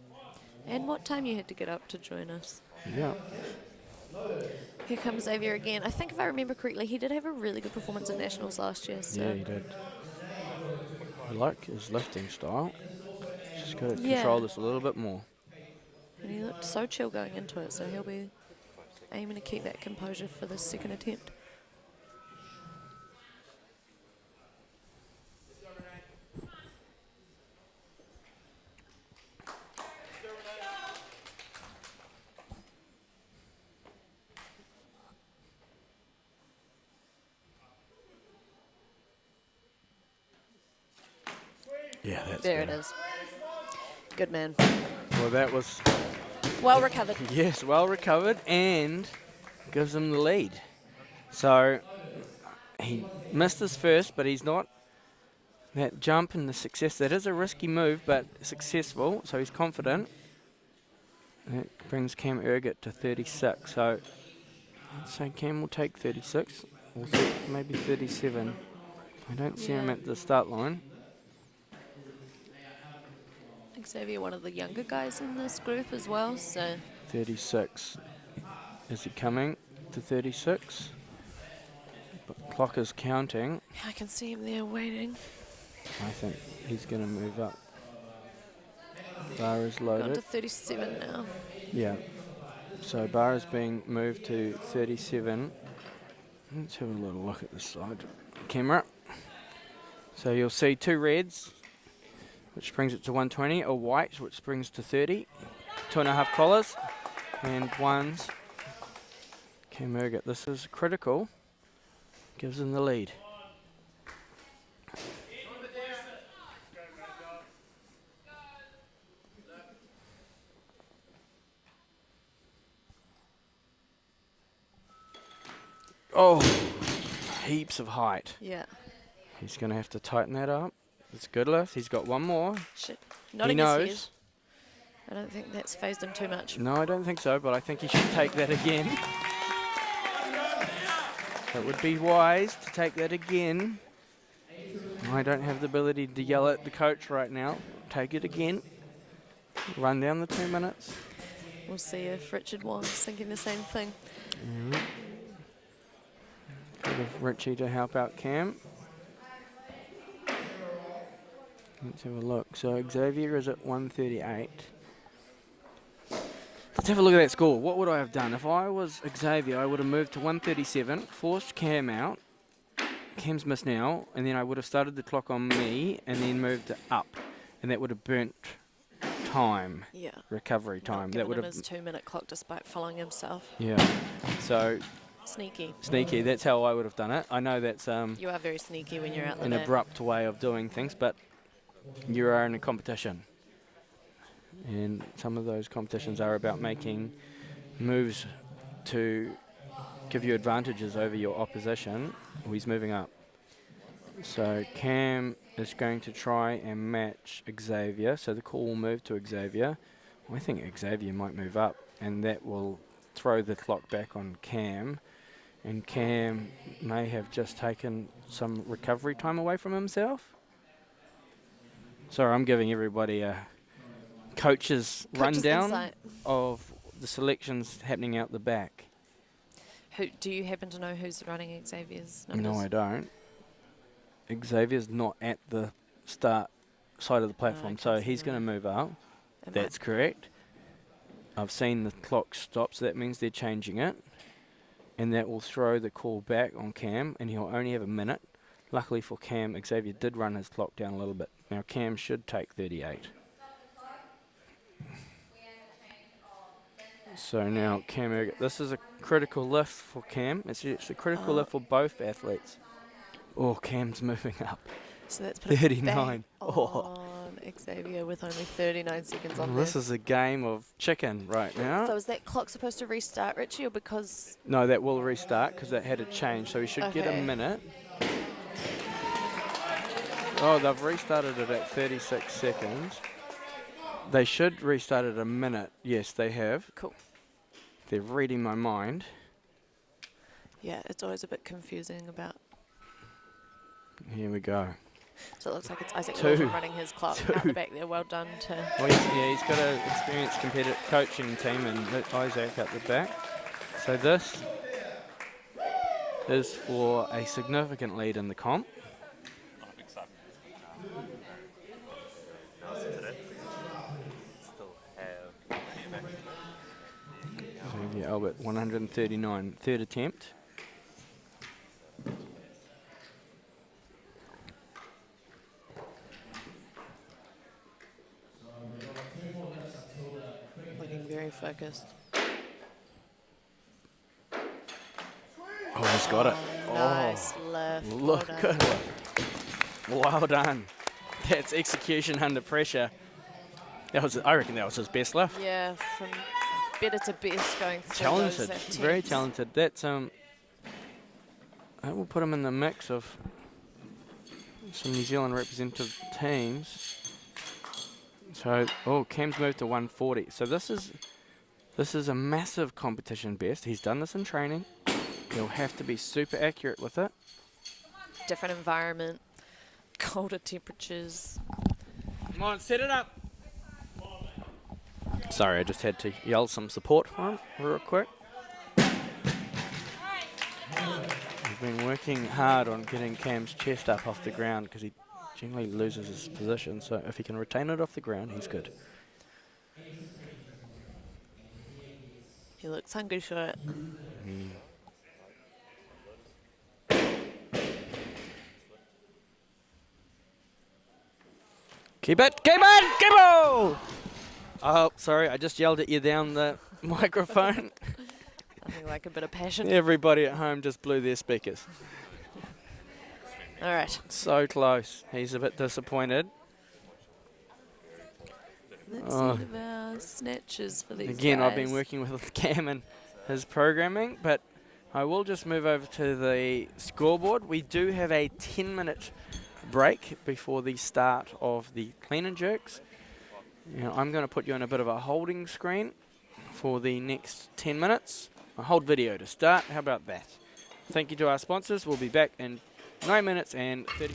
And what time you had to get up to join us. Yeah. Here comes Xavier again. I think if I remember correctly, he did have a really good performance at Nationals last year. So. Yeah, he did. I like his lifting style. Just got to Yeah. control this a little bit more. And he looked so chill going into it, so he'll be aiming to keep that composure for the second attempt. Yeah, that's There better. it is. Good man. Well, that was, Well recovered. yes, well recovered and gives him the lead. So he missed his first, but he's not. That jump and the success, that is a risky move, but successful, so he's confident. That brings Cam Ergett to 36. So I'd say Cam will take 36, or maybe 37. I don't see him at the start line. Xavier, one of the younger guys in this group as well, so 36. Is he coming to 36? But clock is counting. I can see him there waiting. I think he's going to move up. Bar is Gone loaded. to 37 now. Yeah. So bar is being moved to 37. Let's have a little look at the side camera. So you'll see 2 reds which brings it to 120. A white, which brings to 30. 2.5 collars and ones. Cam Urquhart, this is critical. Gives him the lead. Oh, heaps of height. Yeah. He's going to have to tighten that up. It's a good lift. He's got one more. Shit. He Nodding his head. knows. I don't think that's phased him too much. No, I don't think so, but I think he should take that again. It would be wise to take that again. I don't have the ability to yell at the coach right now. Take it again. Run down the 2 minutes. We'll see if Richard Wong's thinking the same thing. Bit of Richie to help out Cam. Let's have a look. So Xavier is at 138. Let's have a look at that score. What would I have done? If I was Xavier, I would have moved to 137, forced Cam out. Cam's missed now, and then I would have started the clock on me and then moved it up. And that would have burnt time, Yeah. recovery time. That would Given him have, his 2-minute clock despite following himself. yeah. So Sneaky. sneaky, that's how I would have done it. I know that's You are very sneaky when you're out an there. abrupt way of doing things, but you are in a competition. And some of those competitions are about making moves to give you advantages over your opposition. Oh, he's moving up. So Cam is going to try and match Xavier. So the call will move to Xavier. I think Xavier might move up, and that will throw the clock back on Cam. And Cam may have just taken some recovery time away from himself. Sorry, I'm giving everybody a coach's rundown insight. of the selections happening out the back. Who do you happen to know who's running Xavier's numbers? No, I don't. Xavier's not at the start side of the platform, I so can't see he's going to that. move up. It That's correct. I've seen the clock stop, so that means they're changing it. And that will throw the call back on Cam, and he'll only have a minute. Luckily for Cam, Xavier did run his clock down a little bit. Now Cam should take 38. So now Cam Urquhart, this is a critical lift for Cam. It's a critical lift for both athletes. Oh, Cam's moving up. So that's put 39. Oh. On Xavier with only 39 seconds on This there. is a game of chicken right now. So is that clock supposed to restart, Richie, or because... No, that will restart because that had a change, so he should get a Okay. minute. Oh, they've restarted it at 36 seconds. They should restart it a minute. Yes, they have. Cool. They're reading my mind. Yeah, it's always a bit confusing about... Here we go. So it looks like it's Isaac Two. Wilson running his clock out Two. the back there. Well done to... Well, he's got an experienced competitive coaching team and Isaac at the back. So this is for a significant lead in the comp. Xavier Albert, 139, third attempt. Looking very focused. Oh, he's got it. Nice lift. Oh, look well at done. it. Well done. That's execution under pressure. I reckon that was his best lift. Yeah, from better to best going through Talented, those very attempts. talented. That's that will put him in the mix of some New Zealand representative teams. So, Cam's moved to 140. So this is a massive competition best. He's done this in training. He'll have to be super accurate with it. Different environment, colder temperatures. Come on, set it up. Sorry, I just had to yell some support for him real quick. We've been working hard on getting Cam's chest up off the ground because he generally loses his position. So if he can retain it off the ground, he's good. He looks hungry for it. Keep it, keep it, keep it! Oh, sorry, I just yelled at you down the microphone. Nothing like a bit of passion. Everybody at home just blew their speakers. All right. So close. He's a bit disappointed. Let's see our snatches for these Again, guys. I've been working with Cam and his programming, but I will just move over to the scoreboard. We do have a 10-minute break before the start of the clean and jerks. I'm going to put you on a bit of a holding screen for the next 10 minutes. A hold video to start. How about that? Thank you to our sponsors. We'll be back in 9 minutes and 30.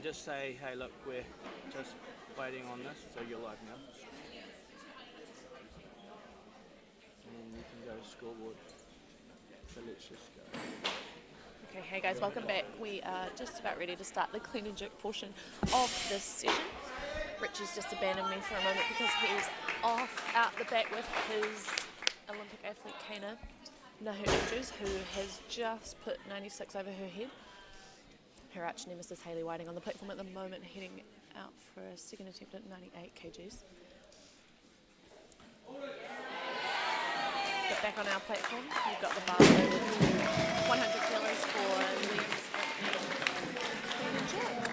just say, hey, look, we're just waiting on this, so you're live now. And you can go to scoreboard. So let's just go. Okay, hey guys, welcome back. We are just about ready to start the clean and jerk portion of this session. Richie's just abandoned me for a moment because he's off out the back with his Olympic athlete Kana Nahu Andrews, who has just put 96 over her head. Her arch nemesis Hayley Whiting on the platform at the moment, heading out for a second attempt at 98 kgs. But back on our platform, we've got the bar loaded to 100 kilos for legs and clean and jerk.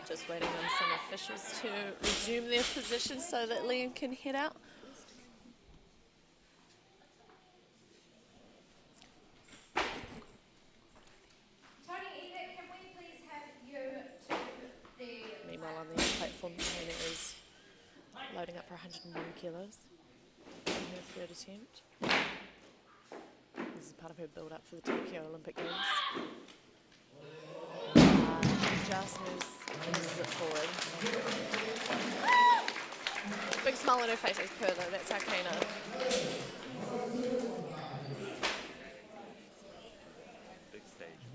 Just waiting on some officials to resume their positions so that Liam can head out. Meanwhile, on the platform, Hannah is loading up for 101 kilos in her third attempt. This is part of her build-up for the Tokyo Olympic Games. She just moves it forward. Big smile on her face as per though, that's our Kana. Big stage.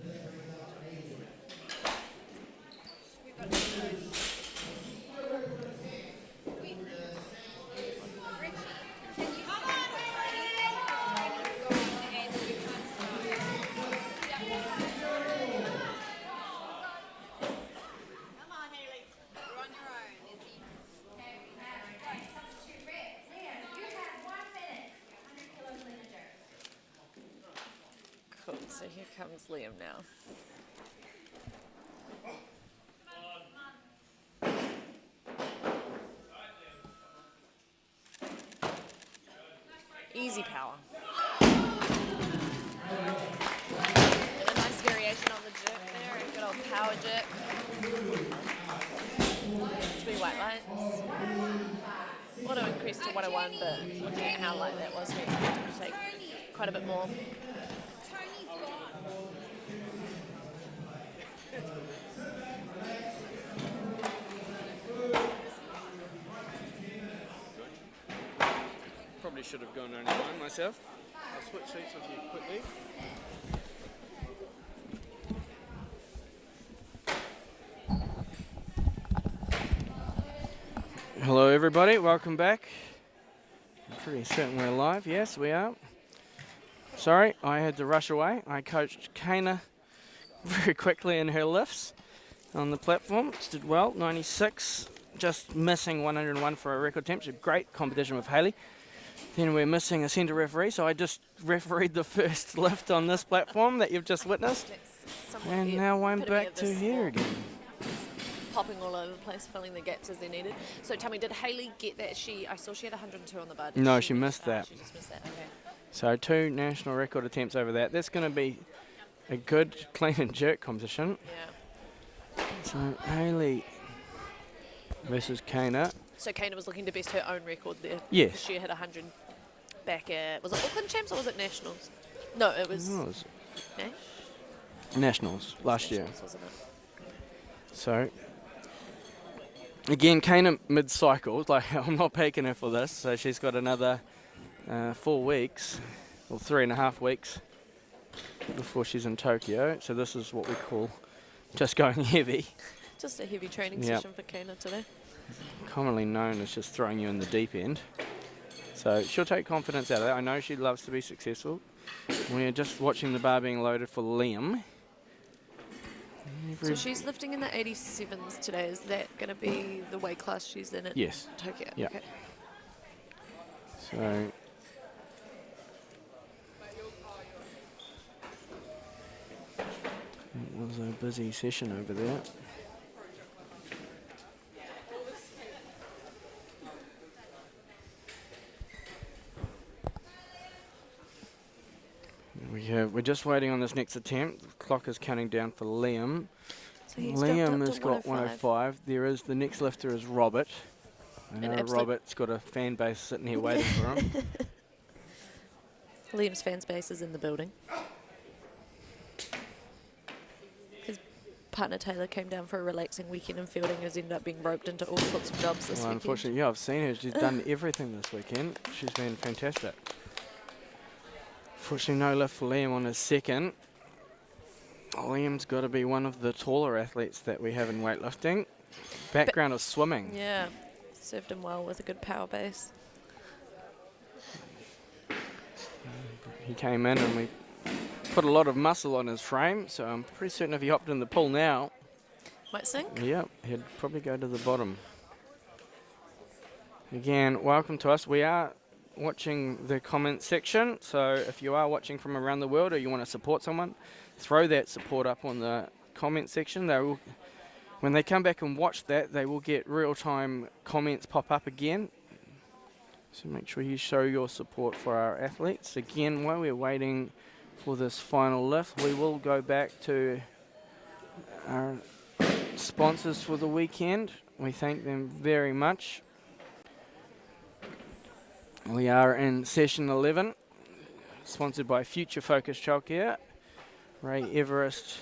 Cool, so here comes Liam now. Easy power. And a nice variation on the jerk there, a good old power jerk. 3 white lines. Auto increase to 101, but looking at how light that was, we expected to take quite a bit more. Probably should have gone 99 myself. I'll switch seats with you quickly. Hello everybody, welcome back. I'm pretty certain we're live. Yes, we are. Sorry, I had to rush away. I coached Kana very quickly in her lifts on the platform. She did well, 96, just missing 101 for a record attempt. She had a great competition with Hayley. Then we're missing a centre referee, so I just refereed the first lift on this platform that you've just witnessed. And now I'm back to here again. Popping all over the place, filling the gaps as they're needed. So tell me, did Hayley get that? I saw she had 102 on the bar. No, she missed that. She just missed that, okay. So 2 national record attempts over that. That's going to be a good clean and jerk competition. Yeah. So Hayley versus Kana. So Kana was looking to best her own record there. Yes. She had 100 back at, was it Auckland Champs or was it Nationals? No, it was Oh, it was Nash? Nationals last year. Nationals, wasn't it? So, again, Kana mid-cycle. Like, I'm not picking her for this. So she's got another 4 weeks, or 3.5 weeks before she's in Tokyo. So this is what we call just going heavy. Just a heavy training Yep. session for Kana today. Commonly known as just throwing you in the deep end. So she'll take confidence out of that. I know she loves to be successful. We're just watching the bar being loaded for Liam. So she's lifting in the 87s today. Is that going to be the weight class she's in at Yes. Tokyo? Yeah. Okay. So it was a busy session over there. We're just waiting on this next attempt. The clock is counting down for Liam. So he's Liam has has got 105. There is the next lifter is Robert. I know absolute- Robert's got a fan base sitting here waiting for him. Liam's fan space is in the building. His partner Taylor came down for a relaxing weekend in fielding and has ended up being roped into all sorts of jobs this Well, weekend. unfortunately, yeah, I've seen her. She's done everything this weekend. She's been fantastic. Fortunately, no lift for Liam on his second. Liam's got to be one of the taller athletes that we have in weightlifting. Background of swimming. Yeah, served him well with a good power base. He came in and we put a lot of muscle on his frame, so I'm pretty certain if he hopped in the pool now, Might sink? yeah, he'd probably go to the bottom. Again, welcome to us. We are watching the comment section, so if you are watching from around the world or you want to support someone, throw that support up on the comment section. They will, when they come back and watch that, they will get real-time comments pop up again. So make sure you show your support for our athletes. Again, while we're waiting for this final lift, we will go back to our sponsors for the weekend. We thank them very much. We are in session 11, sponsored by Future Focus Childcare. Ray Everest,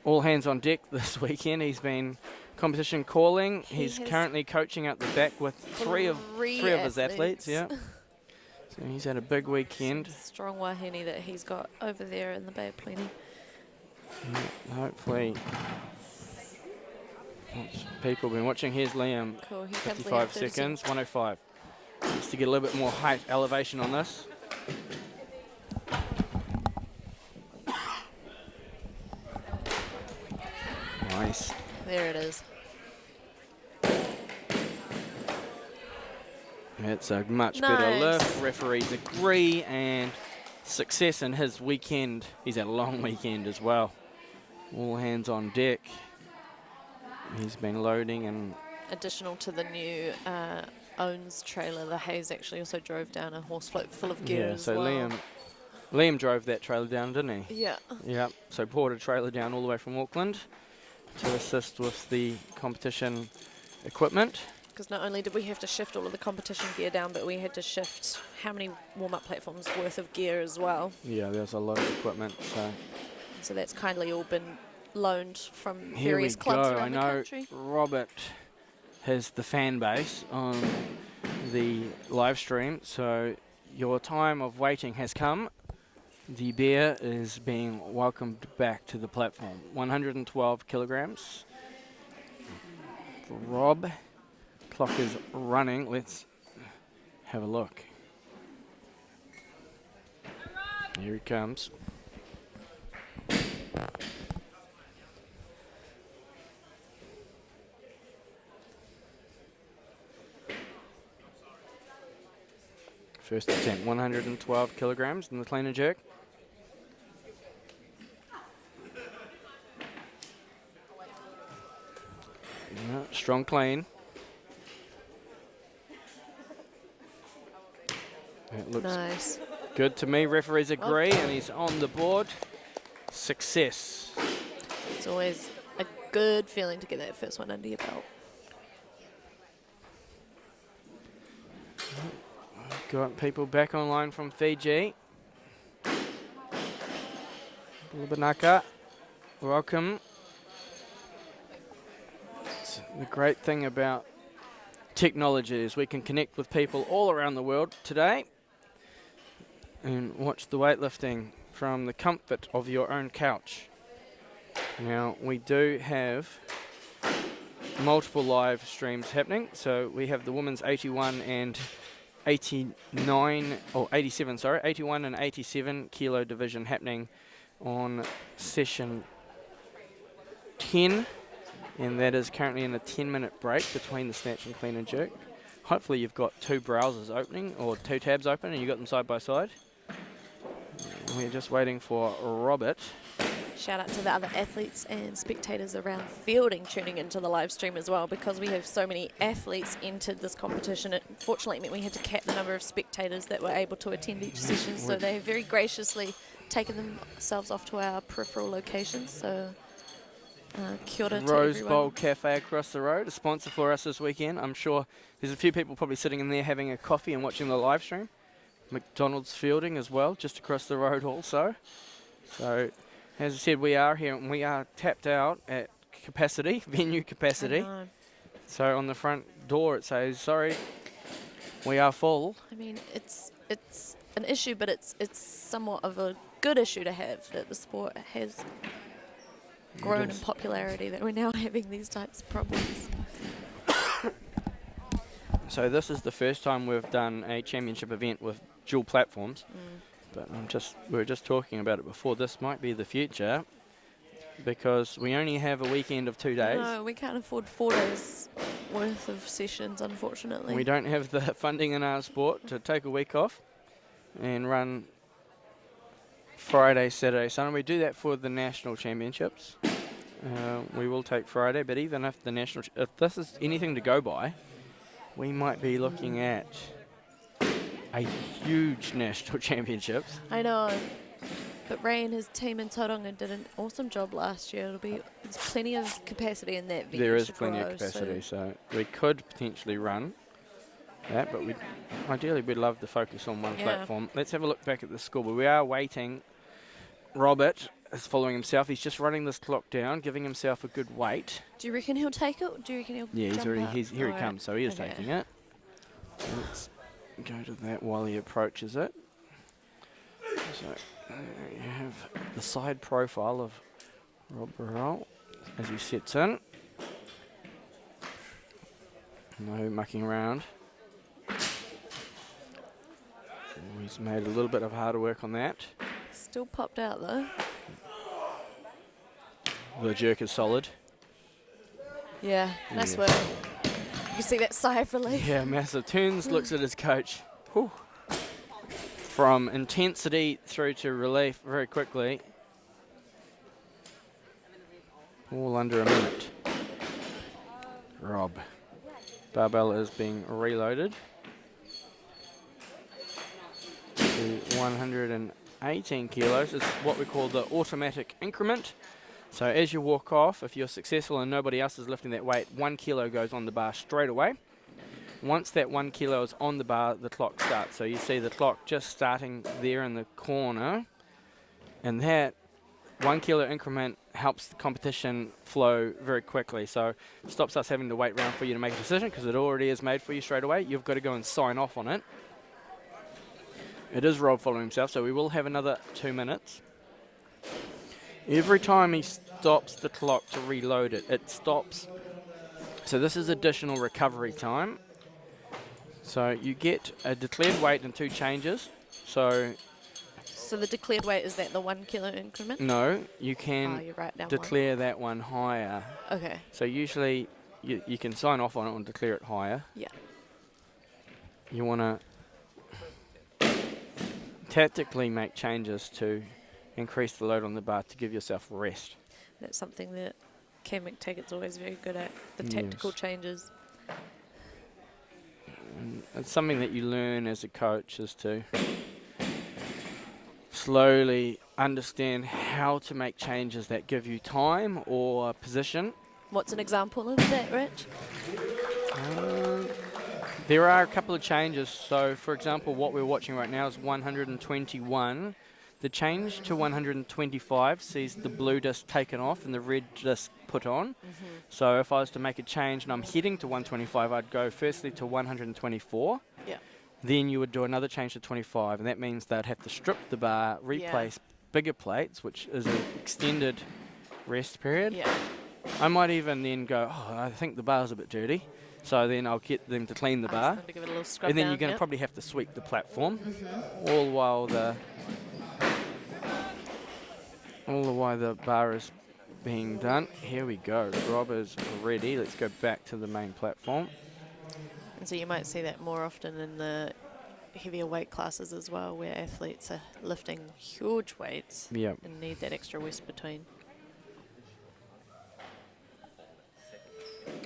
all hands on deck this weekend. He's been competition calling. He's currently coaching out the back with three of his athletes. Yeah. So he's had a big weekend. Strong wahine that he's got over there in the Bay of Plenty. Yeah, hopefully, people have been watching. Here's Liam. Cool. Here comes 55 Liam, 30 seconds, 105. Just to get a little bit more height elevation on this. Nice. There it is. It's a much better Nice. lift. Referees agree, and success in his weekend. He's had a long weekend as well. All hands on deck. He's been loading and Additional to the new Owns trailer, the Hayes actually also drove down a horse float full of gear yeah. as So well. Liam drove that trailer down, didn't he? Yeah. Yeah. So brought a trailer down all the way from Auckland to assist with the competition equipment. Because not only did we have to shift all of the competition gear down, but we had to shift how many warm-up platforms worth of gear as well. Yeah, there's a lot of equipment. So that's kindly all been loaned from Here we various clubs go. I around the know country. Robert has the fan base on the live stream, so your time of waiting has come. The bear is being welcomed back to the platform. 112 kilograms. Rob, clock is running. Let's have a look. Here he comes. First attempt, 112 kilograms in the clean and jerk. Yeah, strong clean. It looks Nice. good to me. Referees agree, and he's on the board. Success. It's always a good feeling to get that first one under your belt. Got people back online from Fiji. Bulabanaka, welcome. The great thing about technology is we can connect with people all around the world today and watch the weightlifting from the comfort of your own couch. Now, we do have multiple live streams happening. So we have the women's 81 and 89, or 87, sorry, 81 and 87 kilo division happening on session 10. And that is currently in a 10-minute break between the snatch and clean and jerk. Hopefully you've got two browsers opening, or two tabs open, and you've got them side by side. We're just waiting for Robert. Shout out to the other athletes and spectators around fielding tuning into the live stream as well, because we have so many athletes entered this competition. It fortunately meant we had to cap the number of spectators that were able to attend each session, so they have very graciously taken themselves off to our peripheral locations. So kia ora to Rose everyone. Bowl Cafe across the road, a sponsor for us this weekend. I'm sure there's a few people probably sitting in there having a coffee and watching the live stream. McDonald's fielding as well, just across the road also. So, as I said, we are here and we are tapped out at capacity, venue capacity. So on the front door it says, sorry, we are full. I mean, it's an issue, but it's somewhat of a good issue to have, that the sport has grown in popularity, that we're now having these types of problems. So this is the first time we've done a championship event with dual platforms. But we were just talking about it before. This might be the future because we only have a weekend of 2 days. No, we can't afford 4 days worth of sessions, unfortunately. We don't have the funding in our sport to take a week off and run Friday, Saturday, Sunday. We do that for the national championships. We will take Friday, but even if if this is anything to go by, we might be looking at a huge national championships. I know, but Ray and his team in Tauranga did an awesome job last year. There's plenty of capacity in that venue. There is to plenty grow, of capacity, so we could potentially run that, but ideally we'd love to focus on one platform. Let's have a look back at the scoreboard. We are waiting. Robert is following himself. He's just running this clock down, giving himself a good weight. Do you reckon he'll take it? Or do you reckon he'll Yeah, jump up? here he comes, so he is taking it. Let's go to that while he approaches it. So there you have the side profile of Rob Burrell as he sits in. No mucking around. He's made a little bit of harder work on that. Still popped out though. The jerk is solid. Yeah, nice work. You can see that sigh of relief. Yeah, massive. Turns, looks at his coach. Whew. From intensity through to relief very quickly. All under a minute. Rob. Barbell is being reloaded to 118 kilos. It's what we call the automatic increment. So as you walk off, if you're successful and nobody else is lifting that weight, 1 kilo goes on the bar straight away. Once that 1 kilo is on the bar, the clock starts. So you see the clock just starting there in the corner. And that 1 kilo increment helps the competition flow very quickly. So it stops us having to wait around for you to make a decision because it already is made for you straight away. You've got to go and sign off on it. It is Rob following himself, so we will have another 2 minutes. Every time he stops the clock to reload it, it stops. So this is additional recovery time. So you get a declared weight in 2 changes. So the declared weight, is that the 1 kilo increment? no, you can you write down declare that one higher. Okay. So usually you can sign off on it and declare it higher. Yeah. You want to tactically make changes to increase the load on the bar to give yourself rest. That's something that Cam McTaggart's always very good at, the tactical changes. And it's something that you learn as a coach, is to slowly understand how to make changes that give you time or position. What's an example of that, Rich? There are a couple of changes. So, for example, what we're watching right now is 121. The change to 125 sees the blue disc taken off and the red disc put on. So if I was to make a change and I'm heading to 125, I'd go firstly to 124. Yeah. Then you would do another change to 25, and that means they'd have to strip the bar, replace bigger plates, which is an extended rest period. Yeah. I might even then go, oh, I think the bar's a bit dirty. So then I'll get them to clean the bar. To give it a little scrub And then down, you're going to probably have to sweep the platform, all while the bar is being done. Here we go. Rob is ready. Let's go back to the main platform. And so you might see that more often in the heavier weight classes as well, where athletes are lifting huge weights Yep. and need that extra rest between.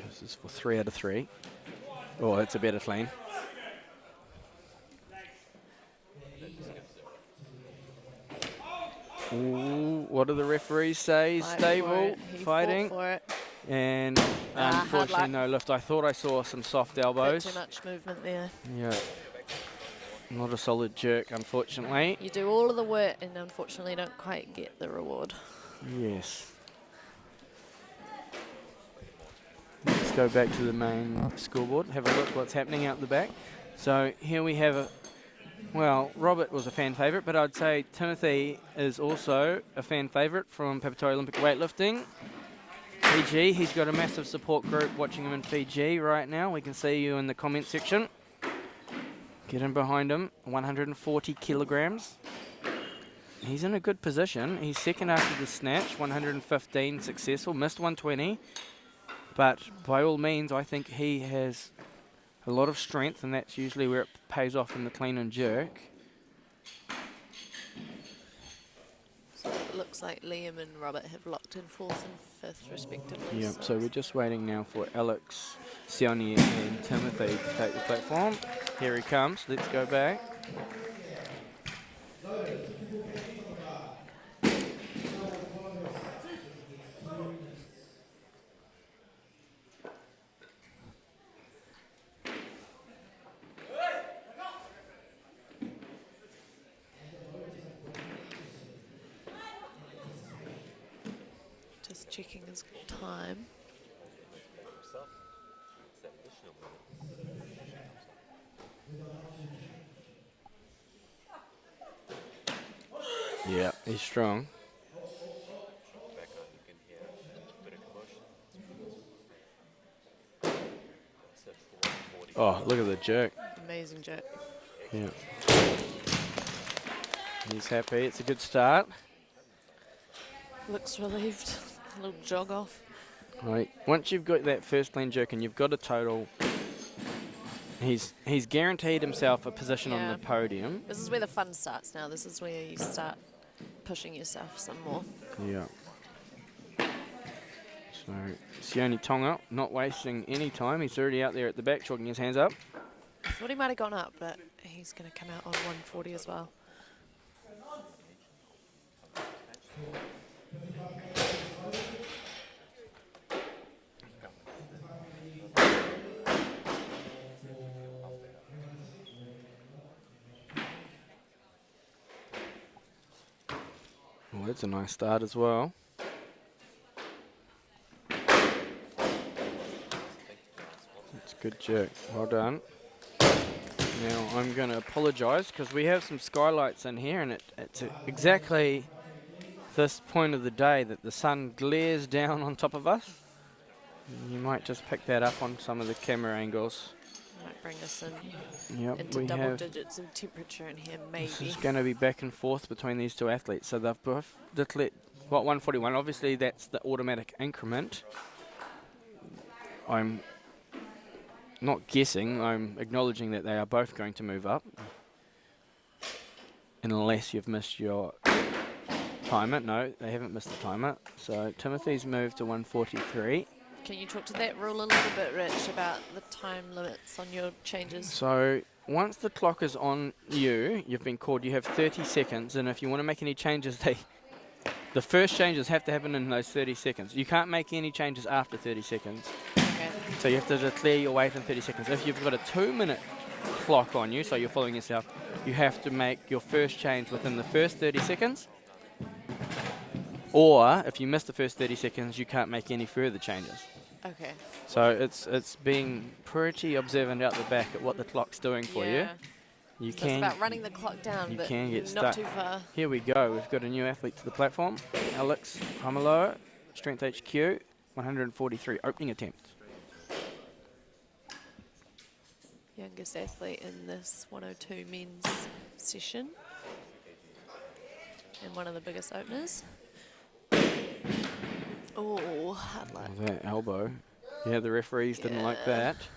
This is for 3 out of 3. Oh, that's a better clean. Ooh, what do the referees say? Fight for Stable, it. He fighting, fought for it. and hard unfortunately luck. no lift. I thought I saw some soft Bit elbows. too much movement there. Yeah, not a solid jerk, unfortunately. You do all of the work and unfortunately don't quite get the reward. Yes. Let's go back to the main scoreboard, have a look what's happening out the back. So here we have well, Robert was a fan favourite, but I'd say Timothy is also a fan favourite from Papatoetoe Olympic Weightlifting. Fiji, he's got a massive support group watching him in Fiji right now. We can see you in the comment section. Get in behind him, 140 kilograms. He's in a good position. He's second after the snatch, 115 successful, missed 120. But by all means, I think he has a lot of strength, and that's usually where it pays off in the clean and jerk. So it looks like Liam and Robert have locked in 4th and 5th respectively. Yeah, so we're just waiting now for Alex, Sione and Timothy to take the platform. Here he comes. Let's go back. Just checking his time. Yeah, he's strong. Oh, look at the jerk. Amazing jerk. Yeah. He's happy. It's a good start. Looks relieved. A little jog off. Right. Once you've got that first clean jerk and you've got a total, he's guaranteed himself a position on Yeah. the podium. This is where the fun starts now. This is where you start pushing yourself some more. Yeah. So Sione Tonga not wasting any time. He's already out there at the back, chalking his hands up. I thought he might have gone up, but he's going to come out on 140 as well. Well, that's a nice start as well. That's a good jerk. Well done. Now I'm going to apologise because we have some skylights in here, and it's exactly this point of the day that the sun glares down on top of us. You might just pick that up on some of the camera angles. Might bring us in Yep, into we double have. digits of temperature in here, This maybe. is going to be back and forth between these two athletes. So they've both declared, 141. Obviously, that's the automatic increment. I'm not guessing. I'm acknowledging that they are both going to move up. Unless you've missed your timer. No, they haven't missed the timer. So Timothy's moved to 143. Can you talk to that rule a little bit, Rich, about the time limits on your changes? So once the clock is on you, you've been called, you have 30 seconds, and if you want to make any changes, the first changes have to happen in those 30 seconds. You can't make any changes after 30 seconds. Okay. So you have to declare your weight in 30 seconds. If you've got a 2-minute clock on you, so you're following yourself, you have to make your first change within the first 30 seconds. Or if you miss the first 30 seconds, you can't make any further changes. Okay. So it's being pretty observant out the back at what the clock's doing for you. You So can it's about running the clock down, you but can get not stuck. too far. Here we go. We've got a new athlete to the platform. Alex Hamelo, Strength HQ, 143 opening attempt. Youngest athlete in this 102 men's session. And one of the biggest openers. Oh, hard luck. Oh, that elbow. Yeah, the referees didn't like Yeah. that.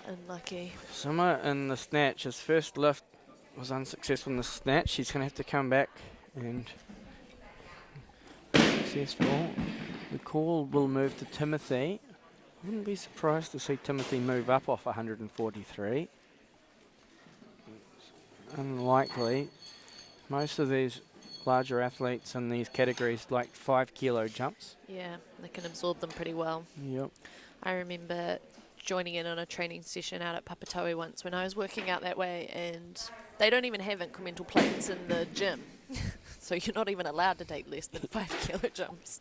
Unlucky. Summer in the snatch. His first lift was unsuccessful in the snatch. He's going to have to come back and be successful. The call will move to Timothy. I wouldn't be surprised to see Timothy move up off 143. Unlikely. Most of these larger athletes in these categories like 5 kilo jumps. Yeah, they can absorb them pretty well. Yep. I remember joining in on a training session out at Papatoe once when I was working out that way, and they don't even have incremental plates in the gym. So you're not even allowed to take less than 5 kilo jumps.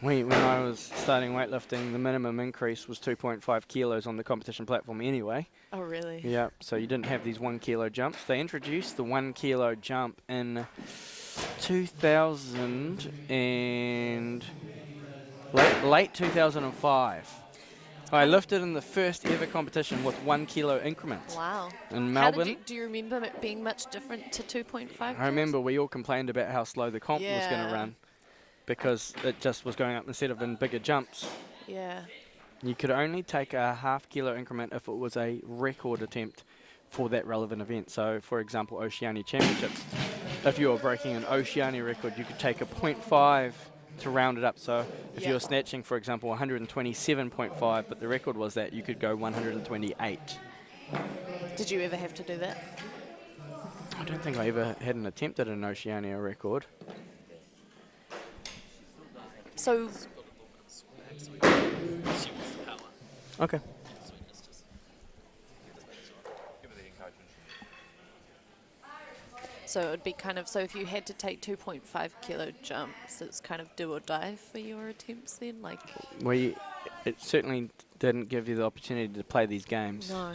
When I was starting weightlifting, the minimum increase was 2.5 kilos on the competition platform anyway. Oh, really? Yeah, so you didn't have these 1 kilo jumps. They introduced the 1 kilo jump in 2000 and late 2005. I lifted in the first ever competition with 1 kilo increments Wow. in How did Melbourne. do you remember it being much different to 2.5? I remember we all complained about how slow the comp was going Yeah. to run because it just was going up instead of in bigger jumps. Yeah. You could only take a half kilo increment if it was a record attempt for that relevant event. So, for example, Oceania Championships. If you were breaking an Oceania record, you could take a 0.5 to round it up. So if you were snatching, for example, 127.5, but the record was that, you could go 128. Did you ever have to do that? I don't think I ever had an attempt at an Oceania record. So Okay. So it would be kind of, so if you had to take 2.5 kilo jumps, it's kind of do or die for your attempts then? Like, It certainly didn't give you the opportunity to play these games. no.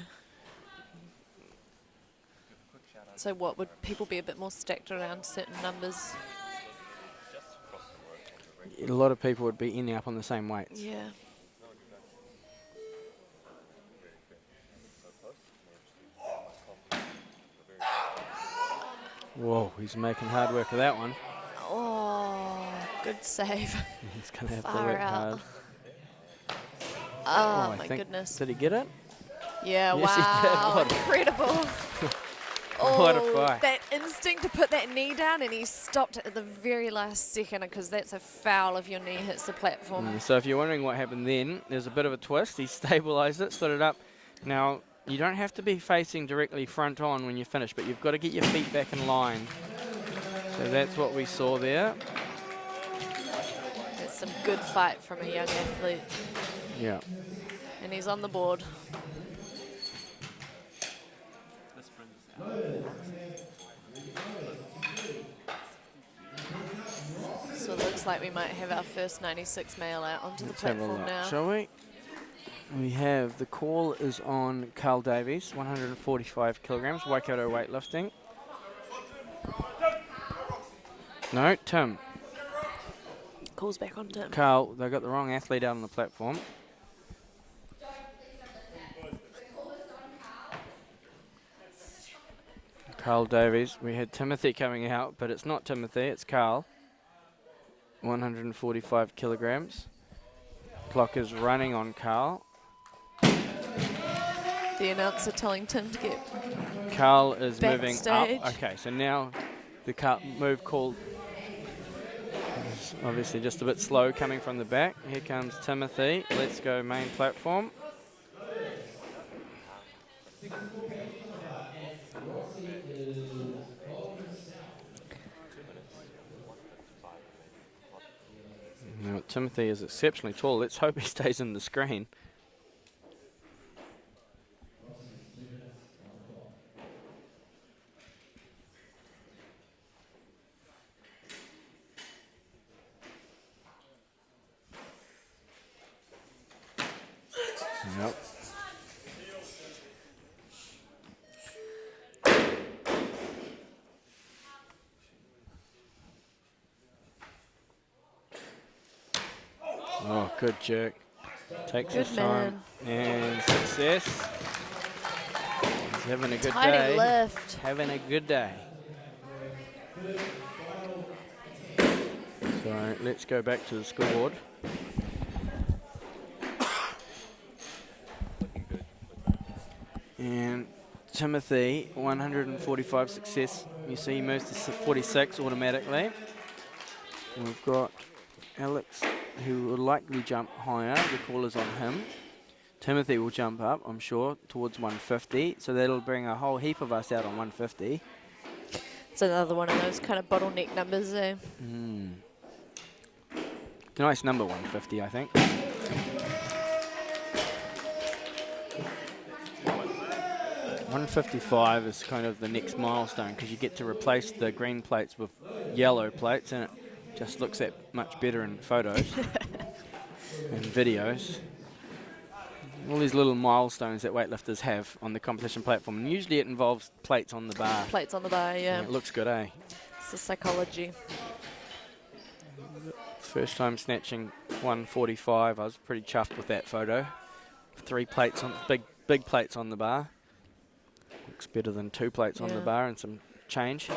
So what, would people be a bit more stacked around certain numbers? A lot of people would be ending up on the same weights. Yeah. Whoa, he's making hard work of that one. Oh, good save. He's going to have to Far work out. hard. Oh, I my think- goodness. Did he get it? Yeah, Yes, he did. wow, What a- incredible. What a fight. That instinct to put that knee down, and he stopped it at the very last second because that's a foul if your knee hits the platform. So if you're wondering what happened then, there's a bit of a twist. He stabilised it, stood it up. Now, you don't have to be facing directly front on when you finish, but you've got to get your feet back in line. So that's what we saw there. That's some good fight from a young athlete, Yeah. and he's on the board. So it looks like we might have our first 96 male out onto the Let's have a platform look, now. shall we? We have, the call is on Carl Davies, 145 kilograms, Waikato weightlifting. No, Tim. Calls back on Tim. Carl, they got the wrong athlete out on the platform. Carl Davies. We had Timothy coming out, but it's not Timothy, it's Carl. 145 kilograms. Clock is running on Carl. The announcer telling Tim to get Carl is moving backstage. up. Okay, so now the move called is obviously just a bit slow coming from the back. Here comes Timothy. Let's go main platform. Now, Timothy is exceptionally tall. Let's hope he stays in the screen. Yep. Oh, good jerk. Takes Good his time. And success. He's having a good Tiny day. lift. Having a good day. So let's go back to the scoreboard. And Timothy, 145 success. You see he moves to 46 automatically. And we've got Alex, who will likely jump higher. The call is on him. Timothy will jump up, I'm sure, towards 150. So that'll bring a whole heap of us out on 150. It's another one of those kind of bottleneck numbers there. Nice number, 150, I think. 155 is kind of the next milestone because you get to replace the green plates with yellow plates, and it just looks that much better in photos and videos. All these little milestones that weightlifters have on the competition platform, and usually it involves plates on the bar. Plates on the bar, yeah. And it looks good, eh? It's the psychology. First time snatching 145, I was pretty chuffed with that photo. 3 plates on, big plates on the bar. Looks better than 2 plates on the bar and some change.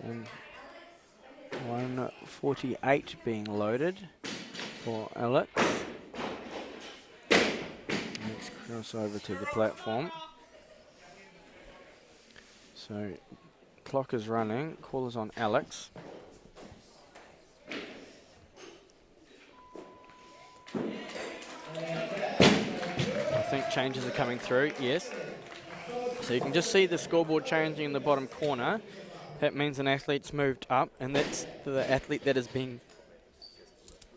And 148 being loaded for Alex. Let's cross over to the platform. So clock is running, call is on Alex. I think changes are coming through, yes. So you can just see the scoreboard changing in the bottom corner. That means an athlete's moved up, and that's the athlete that is being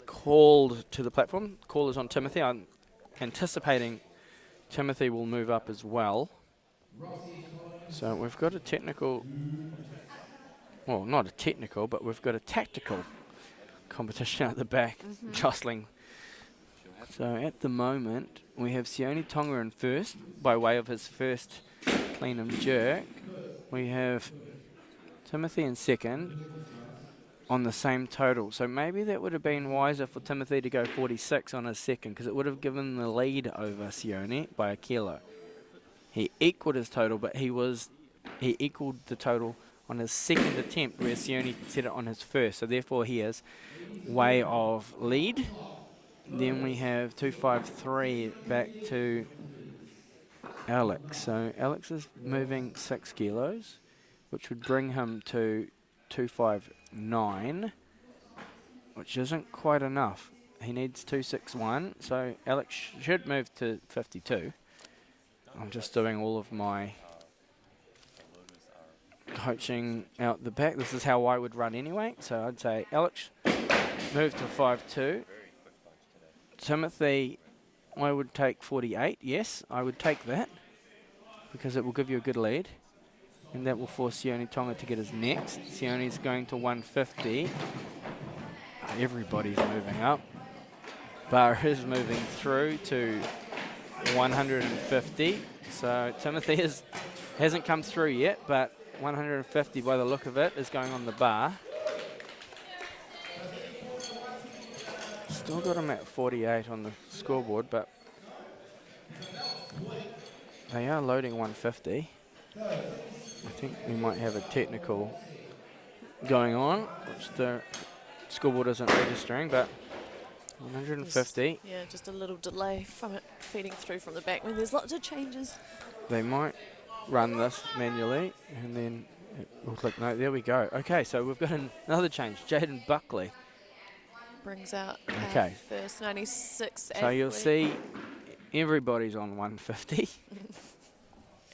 called to the platform. Call is on Timothy. I'm anticipating Timothy will move up as well. So we've got a technical, well, not a technical, but we've got a tactical competition at the back, jostling. So at the moment, we have Sione Tonga in first, by way of his first clean and jerk. We have Timothy in second on the same total. So maybe that would have been wiser for Timothy to go 46 on his second, because it would have given the lead over Sione by a kilo. He equaled his total, but he equaled the total on his second attempt, where Sione set it on his first. So therefore he has way of lead. Then we have 253 back to Alex. So Alex is moving 6 kilos, which would bring him to 259, which isn't quite enough. He needs 261, so Alex should move to 52. I'm just doing all of my coaching out the back. This is how I would run anyway. So I'd say Alex, move to 52. Timothy, I would take 48. Yes, I would take that, because it will give you a good lead. And that will force Sione Tonga to get his next. Sione's going to 150. Everybody's moving up. Bar is moving through to 150. So Timothy hasn't come through yet, but 150 by the look of it is going on the bar. Still got him at 48 on the scoreboard, but they are loading 150. I think we might have a technical going on, which the scoreboard isn't registering, but 150. Yeah, just a little delay from it feeding through from the back when there's lots of changes. They might run this manually, and then it will click no. There we go. Okay, so we've got another change. Jaden Buckley Brings out okay. First 96 So athlete. you'll see everybody's on 150.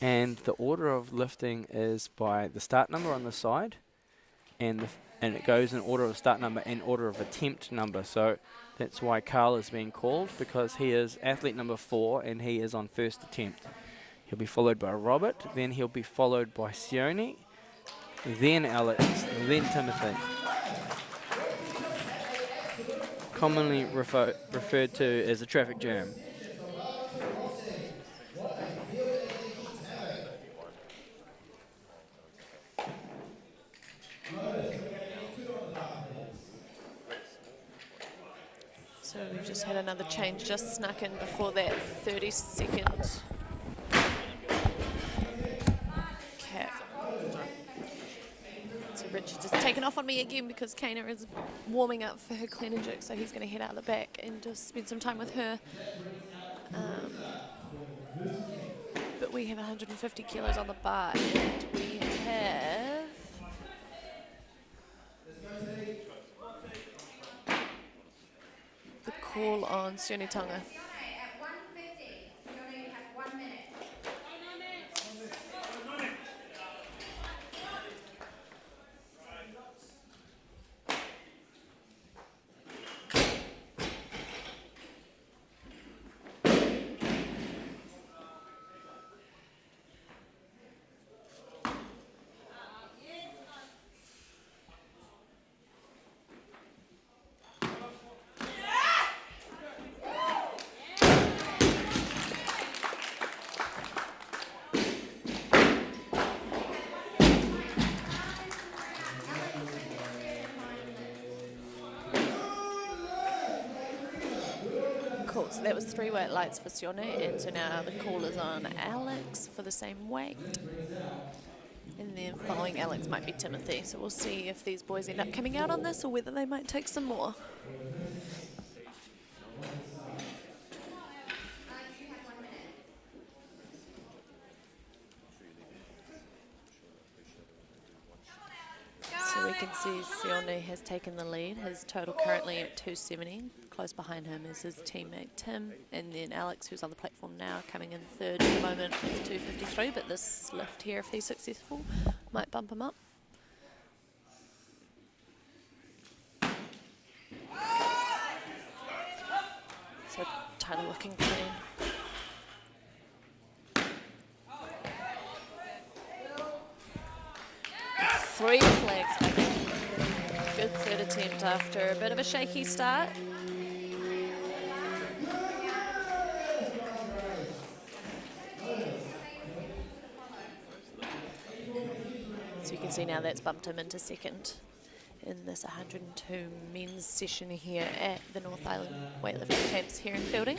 And the order of lifting is by the start number on the side and the and it goes in order of start number and order of attempt number. So that's why Carl is being called, because he is athlete number 4 and he is on first attempt. He'll be followed by Robert, then he'll be followed by Sione, then Alex, then Timothy. Commonly referred to as a traffic jam. So we've just had another change just snuck in before that 30-second cap. So Richard just taken off on me again because Kana is warming up for her clean and jerk, so he's going to head out the back and just spend some time with her. But we have 150 kilos on the bar, and we have the call on Sione Tonga. At 150, you only have 1 minute. Cool, so that was 3 white lights for Sione, and so now the call is on Alex for the same weight. And then following Alex might be Timothy, so we'll see if these boys end up coming out on this or whether they might take some more. So we can see Sione has taken the lead. His total currently at 270. Close behind him is his teammate Tim, and then Alex, who's on the platform now, coming in third at the moment with 253. But this lift here, if he's successful, might bump him up. So Tyler looking clean. Three flags coming. Good third attempt after a bit of a shaky start. So you can see now that's bumped him into second in this 102 men's session here at the North Island Weightlifting Champs here in Fielding.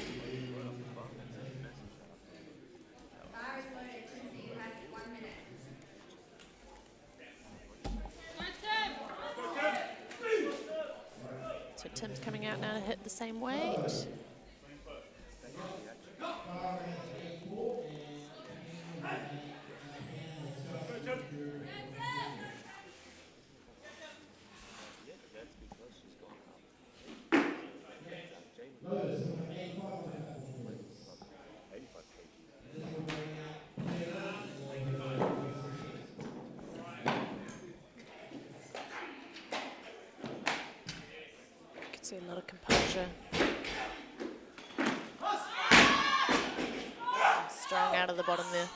So Tim's coming out now to hit the same weight. See a lot of composure. Strong out of the bottom there.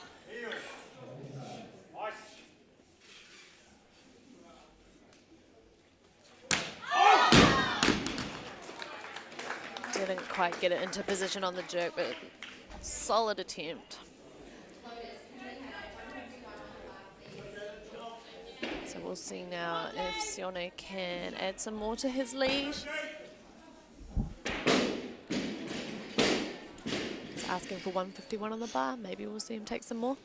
Didn't quite get it into position on the jerk, but solid attempt. So we'll see now if Sione can add some more to his lead. He's asking for 151 on the bar. Maybe we'll see him take some more.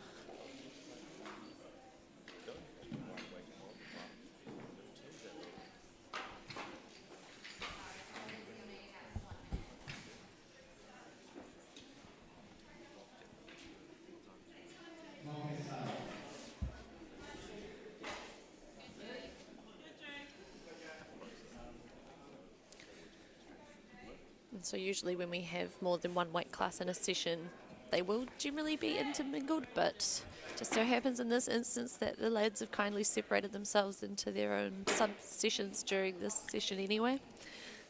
So usually when we have more than one weight class in a session, they will generally be intermingled, but just so happens in this instance that the lads have kindly separated themselves into their own sub-sessions during this session anyway.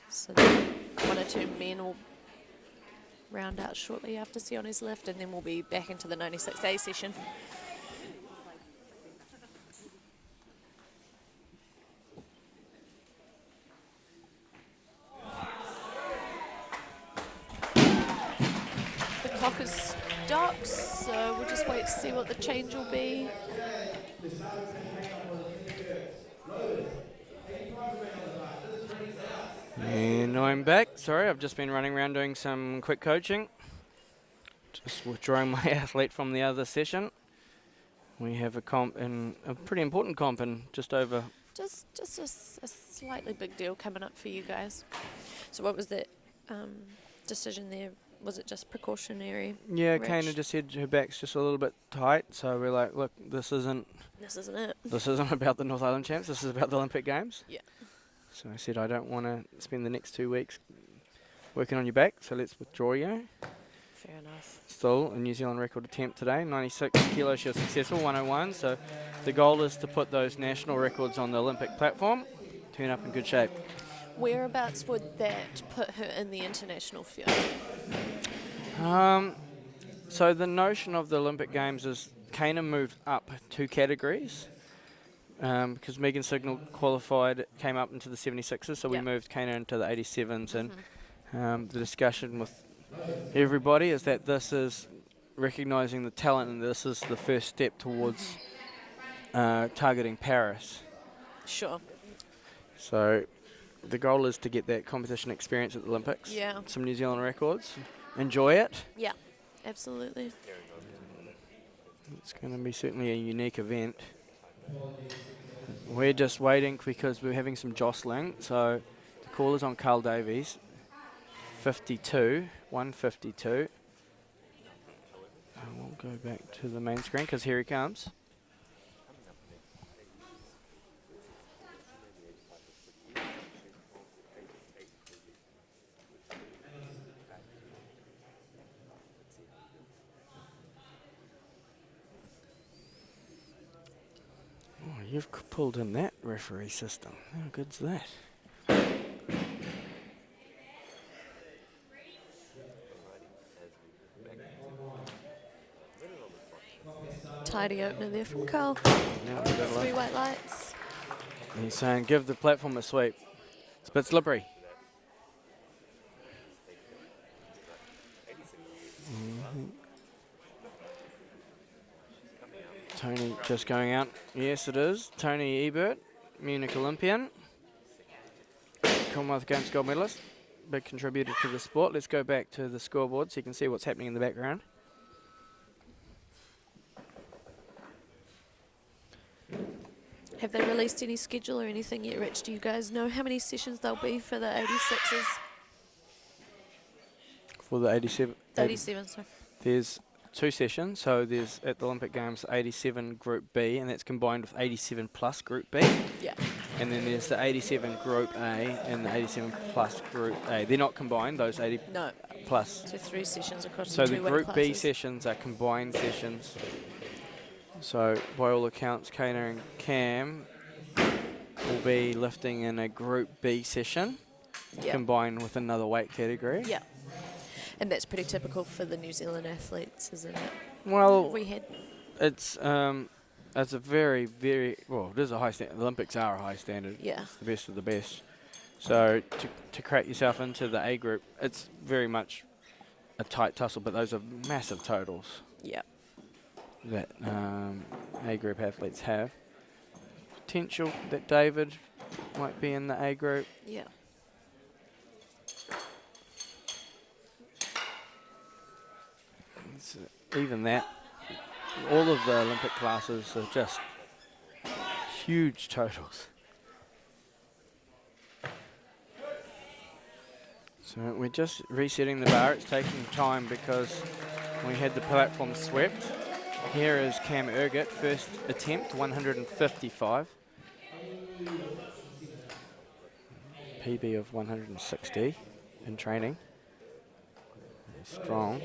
So then 1 or 2 men will round out shortly after Sione's lift, and then we'll be back into the 96A session. The clock is stopped, so we'll just wait to see what the change will be. And I'm back. Sorry, I've just been running around doing some quick coaching. Just withdrawing my athlete from the other session. We have a comp, and a pretty important comp, in just over. Just a slightly big deal coming up for you guys. So what was that decision there? Was it just precautionary? Yeah, Rich? Kana just said her back's just a little bit tight, so we're like, look, this isn't it. This isn't about the North Island Champs, this is about the Olympic Games. Yeah. So I said, I don't want to spend the next 2 weeks working on your back, so let's withdraw you. Fair enough. Still a New Zealand record attempt today, 96 kilos, she was successful, 101. So the goal is to put those national records on the Olympic platform, turn up in good shape. Whereabouts would that put her in the international field? So the notion of the Olympic Games is Kana moved up 2 categories. Because Megan Signal qualified, came up into the 76s, so we moved Kana into the 87s, and the discussion with everybody is that this is recognising the talent, and this is the first step towards targeting Paris. Sure. So the goal is to get that competition experience at the Olympics. Yeah. Some New Zealand records. Enjoy it. Yeah, absolutely. It's going to be certainly a unique event. We're just waiting because we're having some jostling. So the call is on Carl Davies, 152. And we'll go back to the main screen because here he comes. You've pulled in that referee system. How good's that? Tidy opener there from Carl. Now 3 white lights. He's saying give the platform a sweep. It's a bit slippery. Tony just going out. Yes, it is. Tony Ebert, Munich Olympian. Commonwealth Games gold medalist. Big contributor to the sport. Let's go back to the scoreboard so you can see what's happening in the background. Have they released any schedule or anything yet, Rich? Do you guys know how many sessions there'll be for the 86s? For the 87? 87, sorry. There's 2 sessions. So there's at the Olympic Games 87 Group B, and that's combined with 87 plus Group B. Yeah. And then there's the 87 Group A and the 87 plus Group A. They're not combined, those 80 plus. So 3 sessions across So the the 2 weight Group B classes. sessions are combined sessions. So by all accounts, Kana and Cam will be lifting in a Group B session, combined with another weight category. Yeah. And that's pretty typical for the New Zealand athletes, isn't it? Well, We had it's a very, very, well, it is a high standard. The Olympics are a high standard. Yeah. It's the best of the best. So to crack yourself into the A group, it's very much a tight tussle, but those are massive totals. Yeah. That A group athletes have. Potential that David might be in the A group. Yeah. It's, even that, all of the Olympic classes are just huge totals. So we're just resetting the bar. It's taking time because we had the platform swept. Here is Cam Ergit, first attempt, 155. PB of 160 in training. Strong.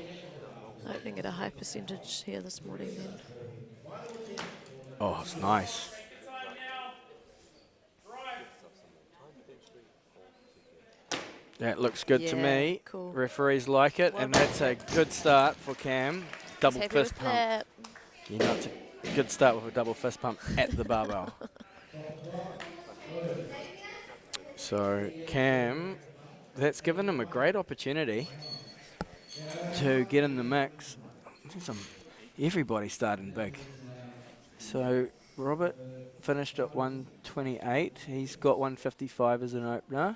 Opening at a high percentage here this morning then. Oh, it's nice. That looks good to Yeah, me. cool. Referees like it, Well and done, that's a good start for Cam. Double Happy fist with pump. that. You know, it's a good start with a double fist pump at the barbell. So Cam, that's given him a great opportunity to get in the mix. Everybody's starting big. So Robert finished at 128. He's got 155 as an opener.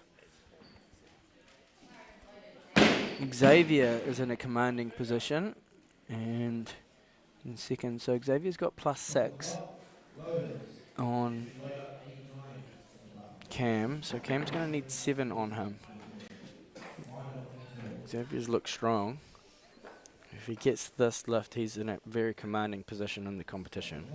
Xavier is in a commanding position and in second. So Xavier's got +6 on Cam. So Cam's going to need 7 on him. Xavier's look strong. If he gets this lift, he's in a very commanding position in the competition.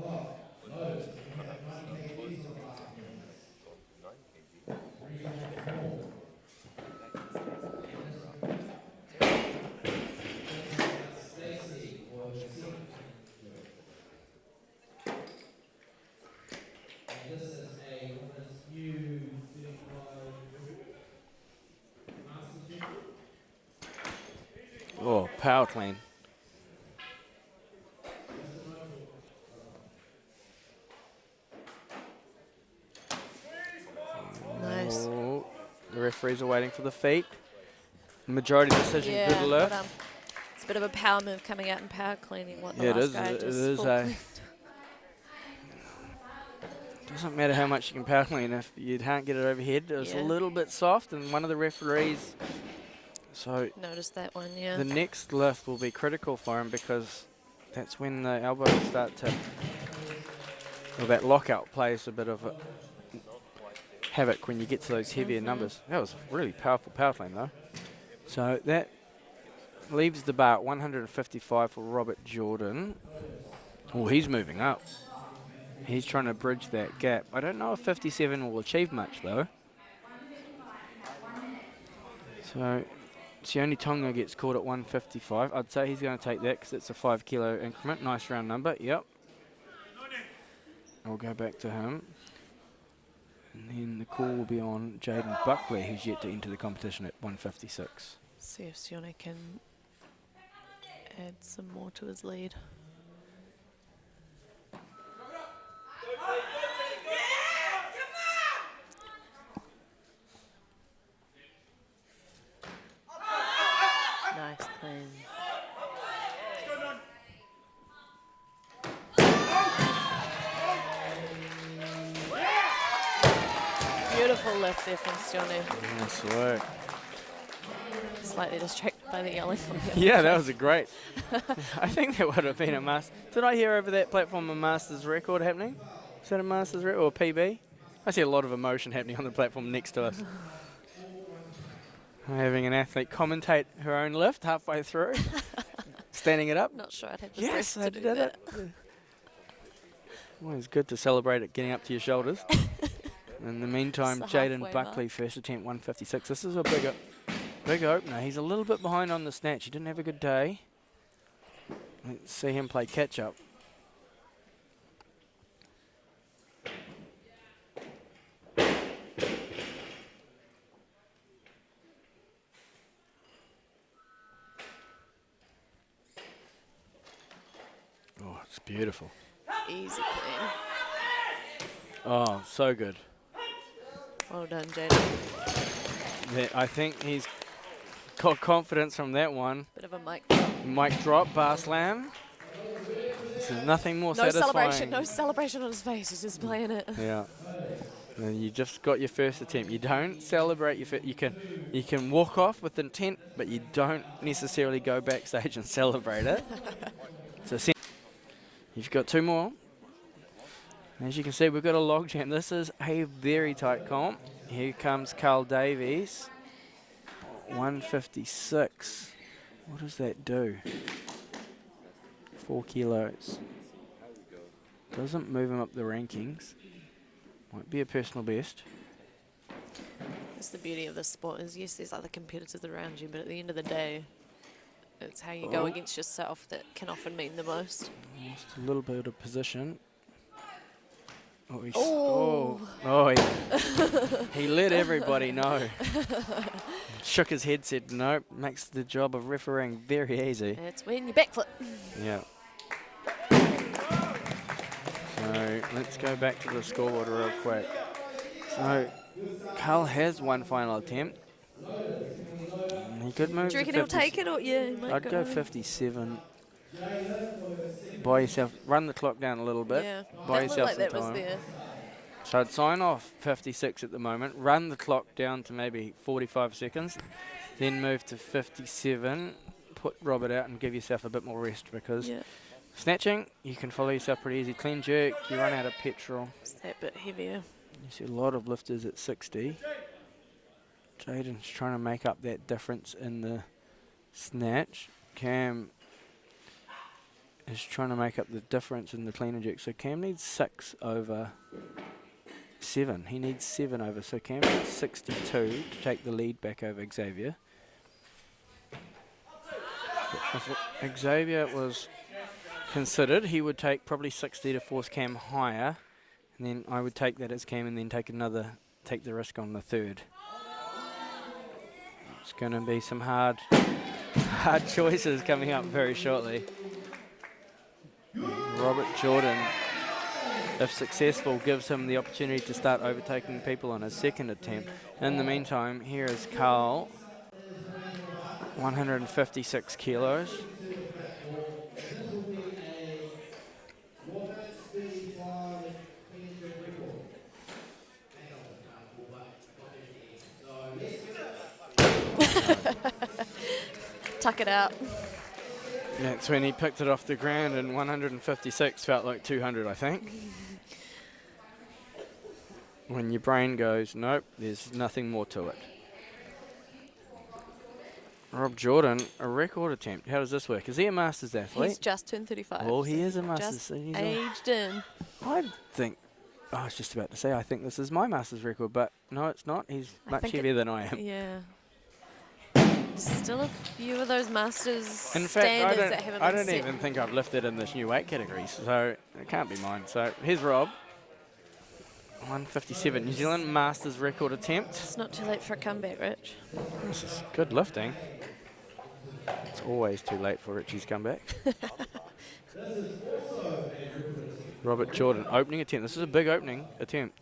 Oh, power clean. Nice. Oh, the referees are waiting for the feet. Majority decision, Yeah, good well lift. done. It's a bit of a power move coming out and power cleaning what the Yeah, it last is. guy It just is full a. cleaned. Doesn't matter how much you can power clean if you can't get it overhead. It was a Yeah. little bit soft, and one of the referees. So Noticed that one, yeah. the next lift will be critical for him because that's when the elbows start to. Well, that lockout plays a bit of a havoc when you get to those heavier numbers. That was really powerful power clean though. So that leaves the bar at 155 for Robert Jordan. Oh, he's moving up. He's trying to bridge that gap. I don't know if 57 will achieve much though. So Sione Tonga gets caught at 155. I'd say he's going to take that because it's a 5 kilo increment. Nice round number. Yep. I'll go back to him. And then the call will be on Jaden Buckley, who's yet to enter the competition at 156. See if Sione can add some more to his lead. Nice clean. Beautiful lift there from Sione. Nice work. Slightly distracted by the yelling. Yeah, that was a great. I think that would have been a master. Did I hear over that platform a master's record happening? Is that a master's record or a PB? I see a lot of emotion happening on the platform next to us. We're having an athlete commentate her own lift halfway through, standing it up. Not sure I'd have the Yes, breath I to did do it. that. Well, it's good to celebrate it getting up to your shoulders. In the meantime, It's the Jaden halfway Buckley, mark. first attempt, 156. This is a big opener. He's a little bit behind on the snatch. He didn't have a good day. Let's see him play catch up. Oh, it's beautiful. Easy clean. Oh, so good. Well done, Jaden. I think he's got confidence from that one. Bit of a mic drop. Mic drop, bar slam. This is nothing more No satisfying. celebration on his face. He's just playing it. Yeah. And you just got your first attempt. You don't celebrate your first. You can walk off with intent, but you don't necessarily go backstage and celebrate it. So you've got 2 more. As you can see, we've got a logjam. This is a very tight comp. Here comes Carl Davies. 156. What does that do? 4 kilos. Doesn't move him up the rankings. Might be a personal best. That's the beauty of this sport is, yes, there's other competitors around you, but at the end of the day, it's how you go against yourself that can often mean the most. Just a little bit of position. Oh, he let everybody know. Shook his head, said nope, makes the job of refereeing very easy. It's when you backflip. Yeah. So let's go back to the scoreboard real quick. So Carl has one final attempt. He could move. Do you reckon he'll take it, or yeah? I'd go 57. Buy yourself, run the clock down a little bit. Yeah, Buy that looked yourself like some that was time. there. So I'd sign off 56 at the moment, run the clock down to maybe 45 seconds, then move to 57, put Robert out and give yourself a bit more rest, because snatching, you can follow yourself pretty easy. Clean jerk, you run out of petrol. It's that bit heavier. You see a lot of lifters at 60. Jaden's trying to make up that difference in the snatch. Cam is trying to make up the difference in the clean and jerk. So Cam needs 6 over 7. He needs 7 over. So Cam needs 62 to take the lead back over Xavier. If Xavier was considered, he would take probably 60 to force Cam higher. And then I would take that as Cam and then take the risk on the third. It's going to be some hard choices coming up very shortly. Robert Jordan, if successful, gives him the opportunity to start overtaking people on his second attempt. In the meantime, here is Carl, 156 kilos. Tuck it out. That's when he picked it off the ground, and 156 felt like 200, I think. When your brain goes, nope, there's nothing more to it. Rob Jordan, a record attempt. How does this work? Is he a Masters athlete? He's just turned 35. Well, he is a Masters. Just so he's aged in. I was just about to say, I think this is my Masters record, but no, it's not. He's much heavier than I am. Yeah. Still a few of those Masters In fact, standards that haven't I been don't set. even think I've lifted in this new weight category, so it can't be mine. So here's Rob. 157, New Zealand Masters record attempt. It's not too late for a comeback, Rich. This is good lifting. It's always too late for Richie's comeback. Robert Jordan, opening attempt. This is a big opening attempt.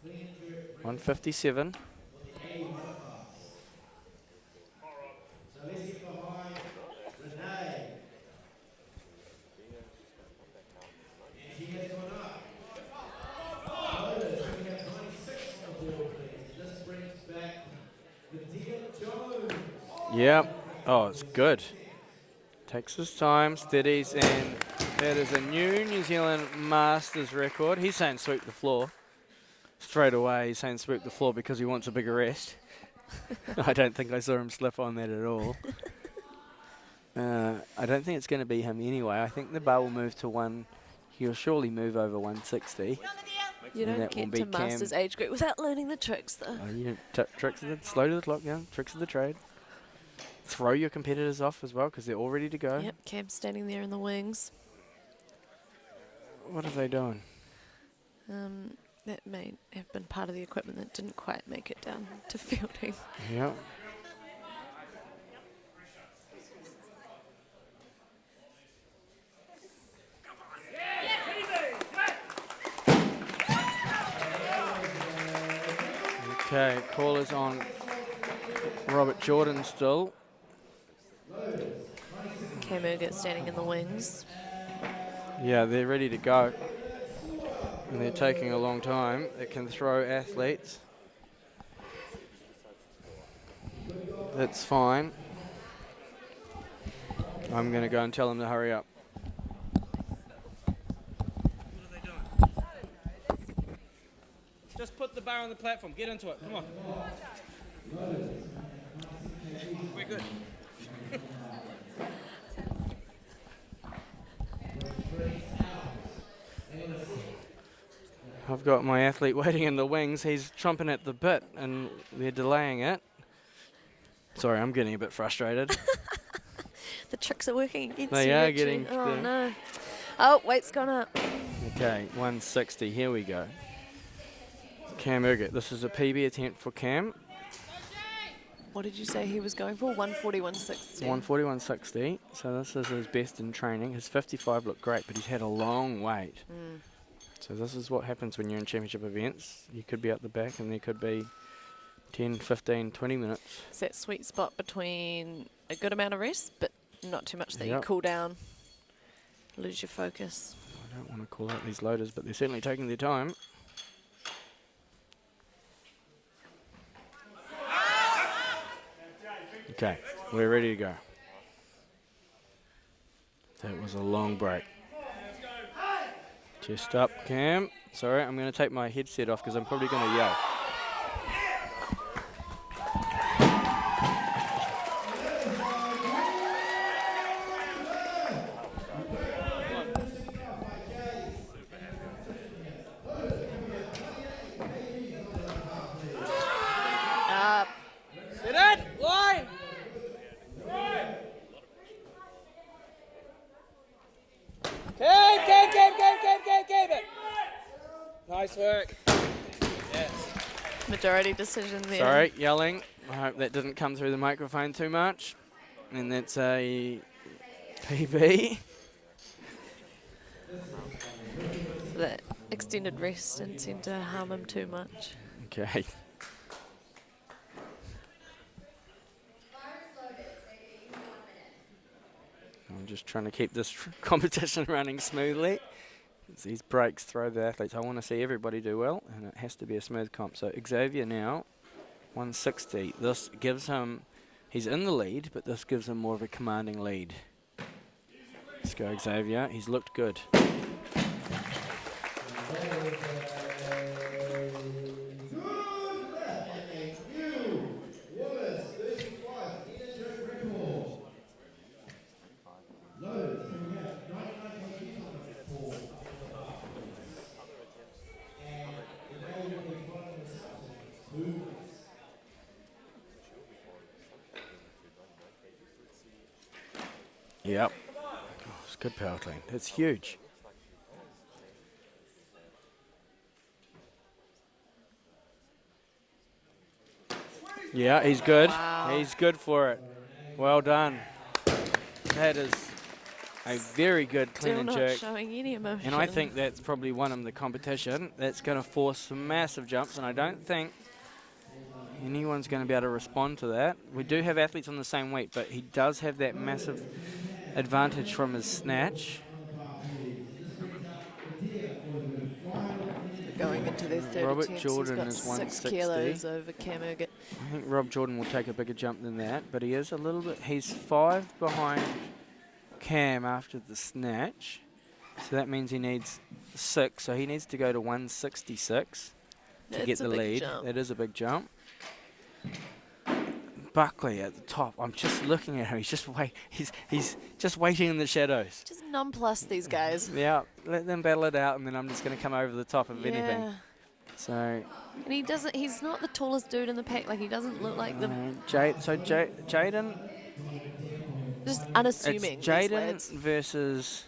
157. Yeah. Oh, it's good. Takes his time, steadies, and that is a new New Zealand Masters record. He's saying sweep the floor. Straight away, he's saying sweep the floor because he wants a bigger rest. I don't think I saw him slip on that at all. I don't think it's going to be him anyway. I think the bar will move to one. He'll surely move over 160. You don't get to Masters age group without learning the tricks, though. Oh, you tricks of the, slow to the clock down, tricks of the trade. Throw your competitors off as well because they're all ready to go. Yep, Cam's standing there in the wings. What are they doing? That may have been part of the equipment that didn't quite make it down to fielding. Yeah. Okay, call is on Robert Jordan still. Cam Urquhart standing in the wings. Yeah, they're ready to go. And they're taking a long time. It can throw athletes. That's fine. I'm going to go and tell them to hurry up. Just put the bar on the platform. Get into it. Come on. We're good. I've got my athlete waiting in the wings. He's chomping at the bit and they're delaying it. Sorry, I'm getting a bit frustrated. The tricks are working against They you, are Richie. getting Oh, there. no. Oh, weight's gone up. Okay, 160. Here we go. Cam Urquhart. This is a PB attempt for Cam. What did you say he was going for? 140, 160. 140, 160. So this is his best in training. His 55 looked great, but he's had a long wait. So this is what happens when you're in championship events. You could be up the back and there could be 10, 15, 20 minutes. It's that sweet spot between a good amount of rest, but not too much that you Yep. cool down, lose your focus. I don't want to call out these loaders, but they're certainly taking their time. Okay, we're ready to go. That was a long break. Chest up, Cam. Sorry, I'm going to take my headset off because I'm probably going to yell. Sit it! Line! Keep it! Nice work. Yes. Majority decision there. Sorry, yelling. I hope that didn't come through the microphone too much. And that's a PB. That extended rest didn't seem to harm him too much. Okay. I'm just trying to keep this competition running smoothly. These breaks throw the athletes. I want to see everybody do well, and it has to be a smooth comp. So Xavier now, 160. This gives him, he's in the lead, but this gives him more of a commanding lead. Let's go, Xavier. He's looked good. Yep. Oh, it's good power clean. It's huge. Yeah, he's good. Wow. He's good for it. Well done. That is a very good clean Still and not jerk. showing any emotion. And I think that's probably won him the competition. That's going to force some massive jumps, and I don't think anyone's going to be able to respond to that. We do have athletes on the same weight, but he does have that massive advantage from his snatch. going into their third Robert attempts, Jordan he's is got 6 160. kilos over Cam Urquhart. I think Rob Jordan will take a bigger jump than that, but he is a little bit, he's 5 behind Cam after the snatch. So that means he needs 6, so he needs to go to 166 to That's get a the big lead. jump. That is a big jump. Buckley at the top. I'm just looking at him. He's just waiting in the shadows. Just nonplus these guys. Yeah, let them battle it out, and then I'm just going to come over the top of anything. Yeah. So, And he doesn't. He's not the tallest dude in the pack. Like, he doesn't look like the Jaden. just unassuming. It's these Jaden lads. versus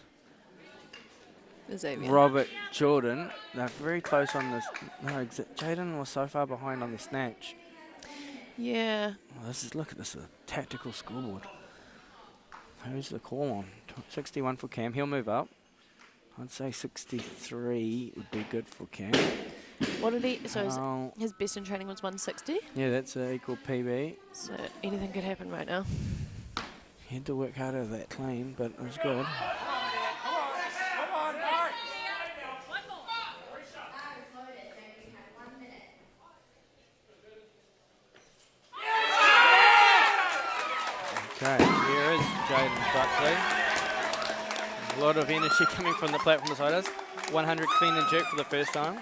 Xavier. Robert Jordan. They're very close on this. No, Jaden was so far behind on the snatch. Yeah. Well, look at this, a tactical scoreboard. Who's the call on? 61 for Cam. He'll move up. I'd say 63 would be good for Cam. What did he? So Oh, his best in training was 160. yeah, that's an equal PB. So anything could happen right now. He had to work harder at that clean, but it was good. Okay, here is Jaden Buckley. A lot of energy coming from the platform beside us. 100 clean and jerk for the first time.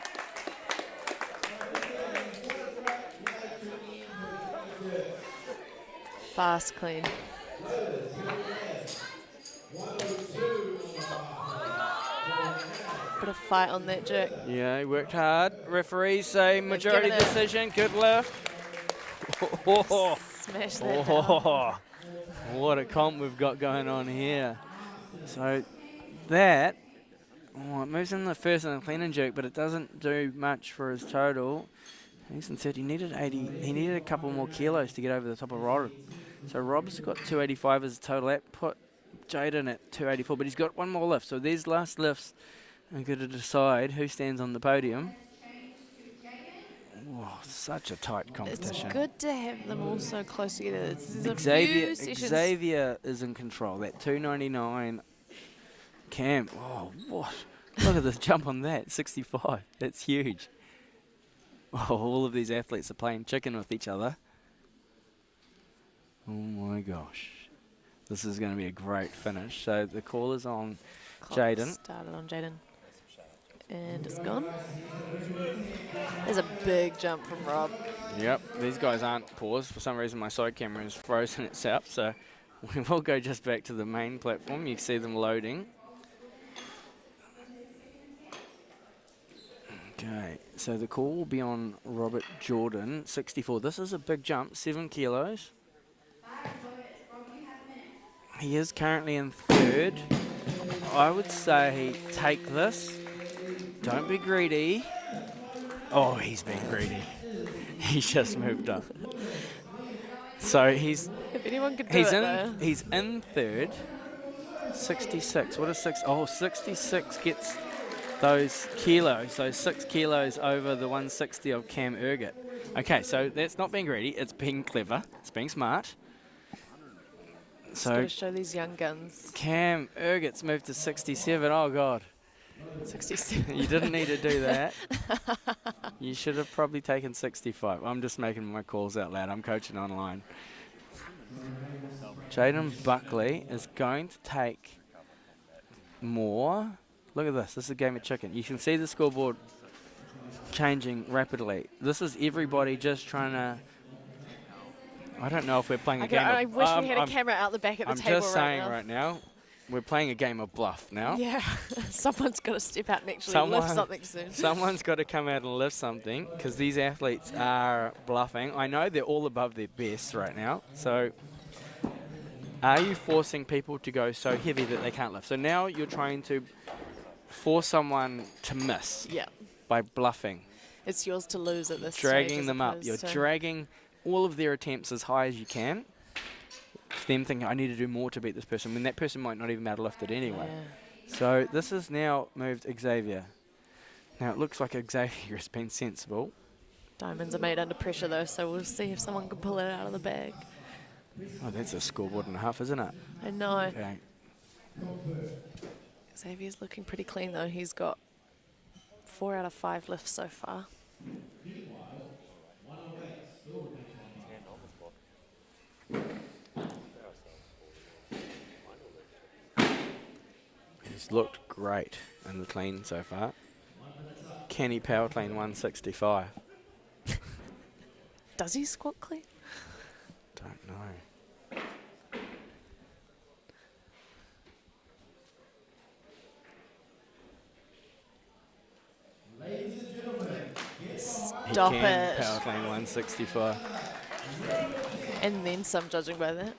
Fast, clean. Bit of fight on that jerk. Yeah, he worked hard. Referees say majority given it. decision. Good lift. Oh, Smash that down. What a comp we've got going on here. So that, it moves in the first and the clean and jerk, but it doesn't do much for his total. He's in third. He needed 80. He needed a couple more kilos to get over the top of Rob. So Rob's got 285 as a total. That put Jaden at 284, but he's got one more lift. So these last lifts are going to decide who stands on the podium. Oh, such a tight competition. It's good to have them all so close together. Xavier is in control. That 299 Cam. Oh, what? Look at this jump on that. 65. That's huge. Oh, all of these athletes are playing chicken with each other. Oh my gosh. This is going to be a great finish. So the call is on Jaden. Started on Jaden. And it's gone. There's a big jump from Rob. Yep, these guys aren't paused. For some reason my side camera is frozen itself, so we will go just back to the main platform. You can see them loading. Okay, so the call will be on Robert Jordan, 64. This is a big jump, 7 kilos. He is currently in third. I would say take this. Don't be greedy. Oh, he's being greedy. He's just moved up. So If anyone could do it, though. he's in third. 66. What is 6? Oh, 66 gets those kilos, those 6 kilos over the 160 of Cam Urget. Okay, so that's not being greedy. It's being clever. It's being smart. So So to show these young guns. Cam Urget's moved to 67. Oh, God. 67. You didn't need to do that. You should have probably taken 65. I'm just making my calls out loud. I'm coaching online. Jaden Buckley is going to take more. Look at this. This is a game of chicken. You can see the scoreboard changing rapidly. This is everybody just trying to... I don't know if we're playing a game I of... wish we had a camera out the back at the I'm table just saying right now, we're playing a game of bluff now. Yeah, someone's got to step out and actually lift something soon. Someone's got to come out and lift something because these athletes are bluffing. I know they're all above their best right now. So are you forcing people to go so heavy that they can't lift? So now you're trying to force someone to miss by bluffing. It's yours to lose at this Dragging stage. them up. You're dragging all of their attempts as high as you can. Them thinking, I need to do more to beat this person, when that person might not even be able to lift it anyway. Yeah. So this has now moved Xavier. Now it looks like Xavier has been sensible. Diamonds are made under pressure though, so we'll see if someone can pull it out of the bag. Oh, that's a scoreboard and a half, isn't it? I know. Okay. Xavier's looking pretty clean though. He's got 4 out of 5 lifts so far. He's looked great in the clean so far. Can he power clean 165? Does he squat clean? Don't know. Stop he can it. power clean 165. And then some, judging by that.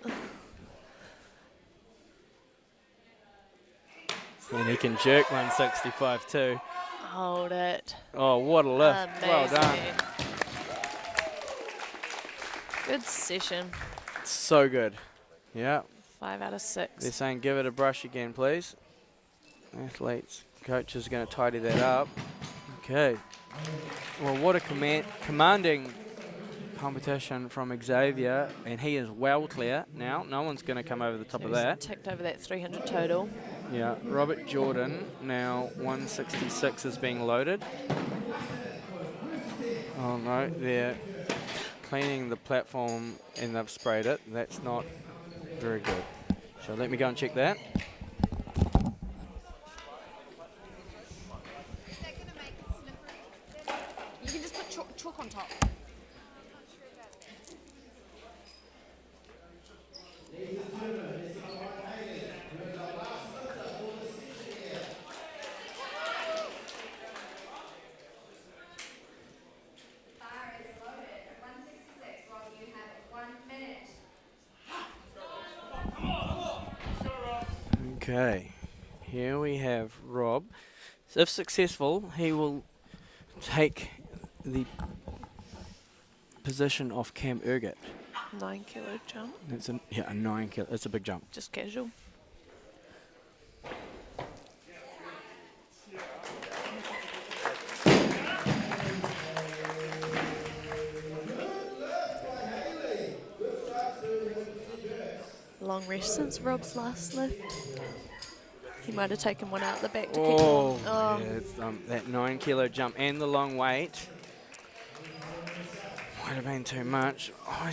And he can jerk 165 too. Hold it. Oh, what a lift. Well done. Amazing. Good session. So good. Yeah. 5 out of 6. They're saying give it a brush again, please. Athletes, coach is going to tidy that up. Okay. Well, what a commanding competition from Xavier, and he is well clear now. No one's going to come over the top of that. Ticked over that 300 total. Yeah, Robert Jordan, now 166 is being loaded. Oh no, they're cleaning the platform and they've sprayed it. That's not very good. So let me go and check that. You can just put chalk on top. Fire is loaded at 166 while you have 1 minute. Okay, here we have Rob. So if successful, he will take the position of Cam Urget. 9 kilo jump, That's a 9 kilo. It's a big jump. just casual. Long rest since Rob's last lift. He might have taken one out the back to keep on. Yeah, it's, that 9 kilo jump and the long weight might have been too much. I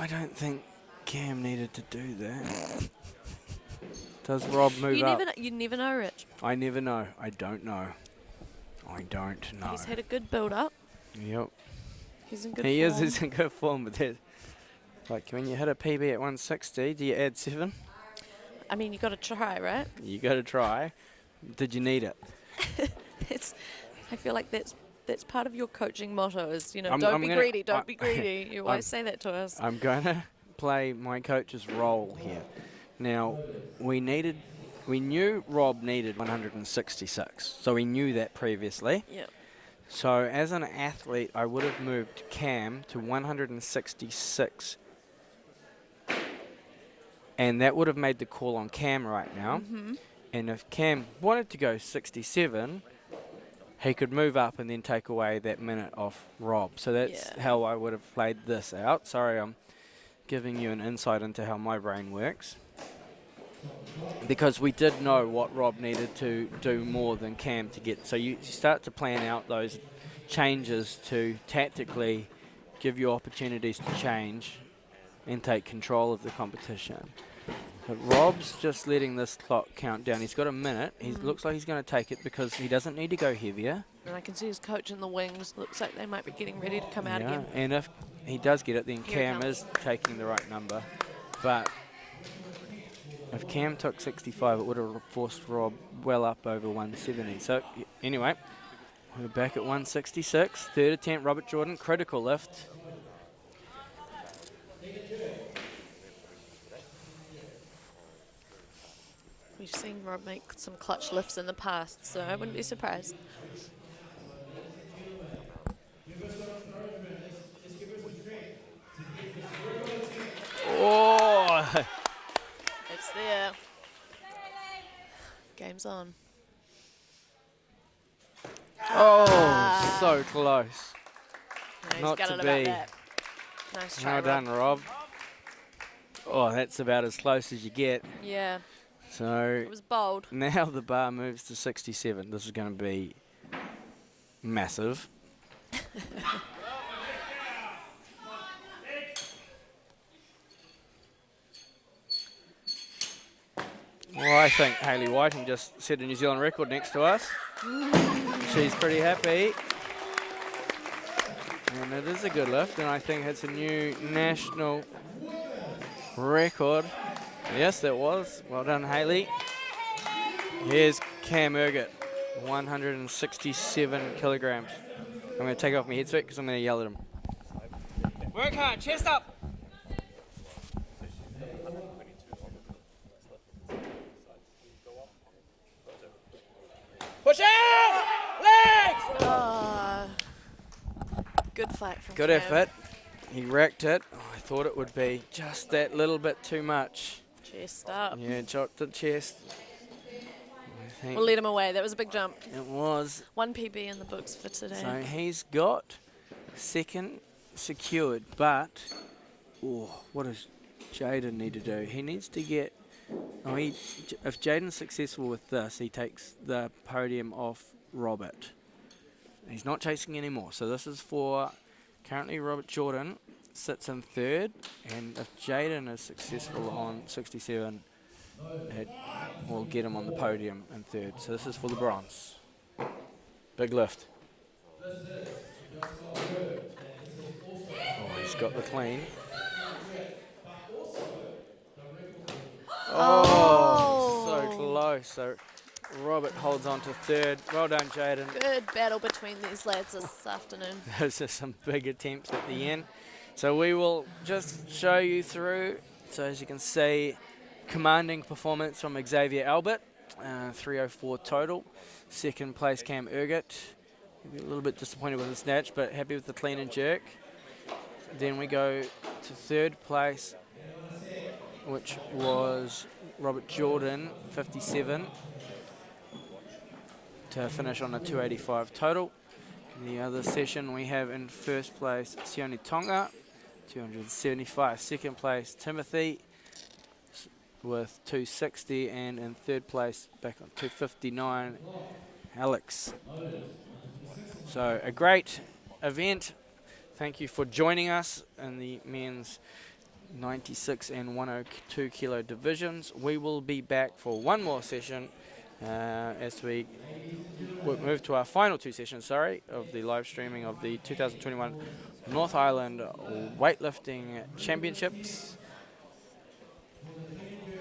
don't think Cam needed to do that. Does Rob move up? You never know, Rich. I never know. I don't know. I don't know. He's had a good build up. Yep. He's in good form. He's in good form, but like when you hit a PB at 160, do you add 7? I mean, you got to try, right? You got to try. Did you need it? I feel like that's part of your coaching motto is, I'm don't be gonna- greedy, don't be greedy. You always say that to us. I'm going to play my coach's role here. Now, we knew Rob needed 166, so we knew that previously. Yeah. So as an athlete, I would have moved Cam to 166. And that would have made the call on Cam right now. And if Cam wanted to go 67, he could move up and then take away that minute off Rob. So that's how I would have played this out. Sorry, I'm giving you an insight into how my brain works. Because we did know what Rob needed to do more than Cam to get. So you start to plan out those changes to tactically give you opportunities to change and take control of the competition. But Rob's just letting this clock count down. He's got a minute. He looks like he's going to take it because he doesn't need to go heavier. And I can see his coach in the wings. Looks like they might be getting ready to come out again. And if he does get it, then Here it Cam comes. is taking the right number. But if Cam took 65, it would have forced Rob well up over 170. So anyway, we're back at 166. Third attempt, Robert Jordan, critical lift. We've seen Rob make some clutch lifts in the past, so I wouldn't be surprised. Oh! It's there. Game's on. Oh, so close. No, he's Not got to it about be. that. Nice try, Well done, Rob. Oh, that's about as close as you get. Yeah, So it was bold. now the bar moves to 67. This is going to be massive. Well, I think Hayley Whiting just set a New Zealand record next to us. She's pretty happy. And it is a good lift, and I think it's a new national record. Yes, that was. Well done, Hayley. Here's Cam Urget, 167 kilograms. I'm going to take off my headset because I'm going to yell at him. Work hard, chest up. Push out! Legs! Oh, good fight from Good Cam. effort. He wrecked it. Oh, I thought it would be just that little bit too much. Chest up. Yeah, chopped the chest. I think We'll let him away. That was a big jump. it was. 1 PB in the books for today. So he's got second secured, but what does Jaden need to do? He needs to get. If Jaden's successful with this, he takes the podium off Robert. He's not chasing anymore. So this is for currently Robert Jordan sits in third, and if Jaden is successful on 67, it will get him on the podium in third. So this is for the bronze. Big lift. Oh, he's got the clean. Oh, so close. So Robert holds on to third. Well done, Jaden. Good battle between these lads this afternoon. Those are some big attempts at the end. So we will just show you through. So as you can see, commanding performance from Xavier Albert, 304 total. Second place, Cam Ergott. A little bit disappointed with the snatch, but happy with the clean and jerk. Then we go to third place, which was Robert Jordan, 57, to finish on a 285 total. In the other session, we have in first place Sione Tonga, 275. Second place, Timothy, with 260, and in third place, back on 259, Alex. So a great event. Thank you for joining us in the men's 96 and 102 kilo divisions. We will be back for one more session as we move to our final two sessions, of the live streaming of the 2021 North Island Weightlifting Championships.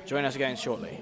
Join us again shortly.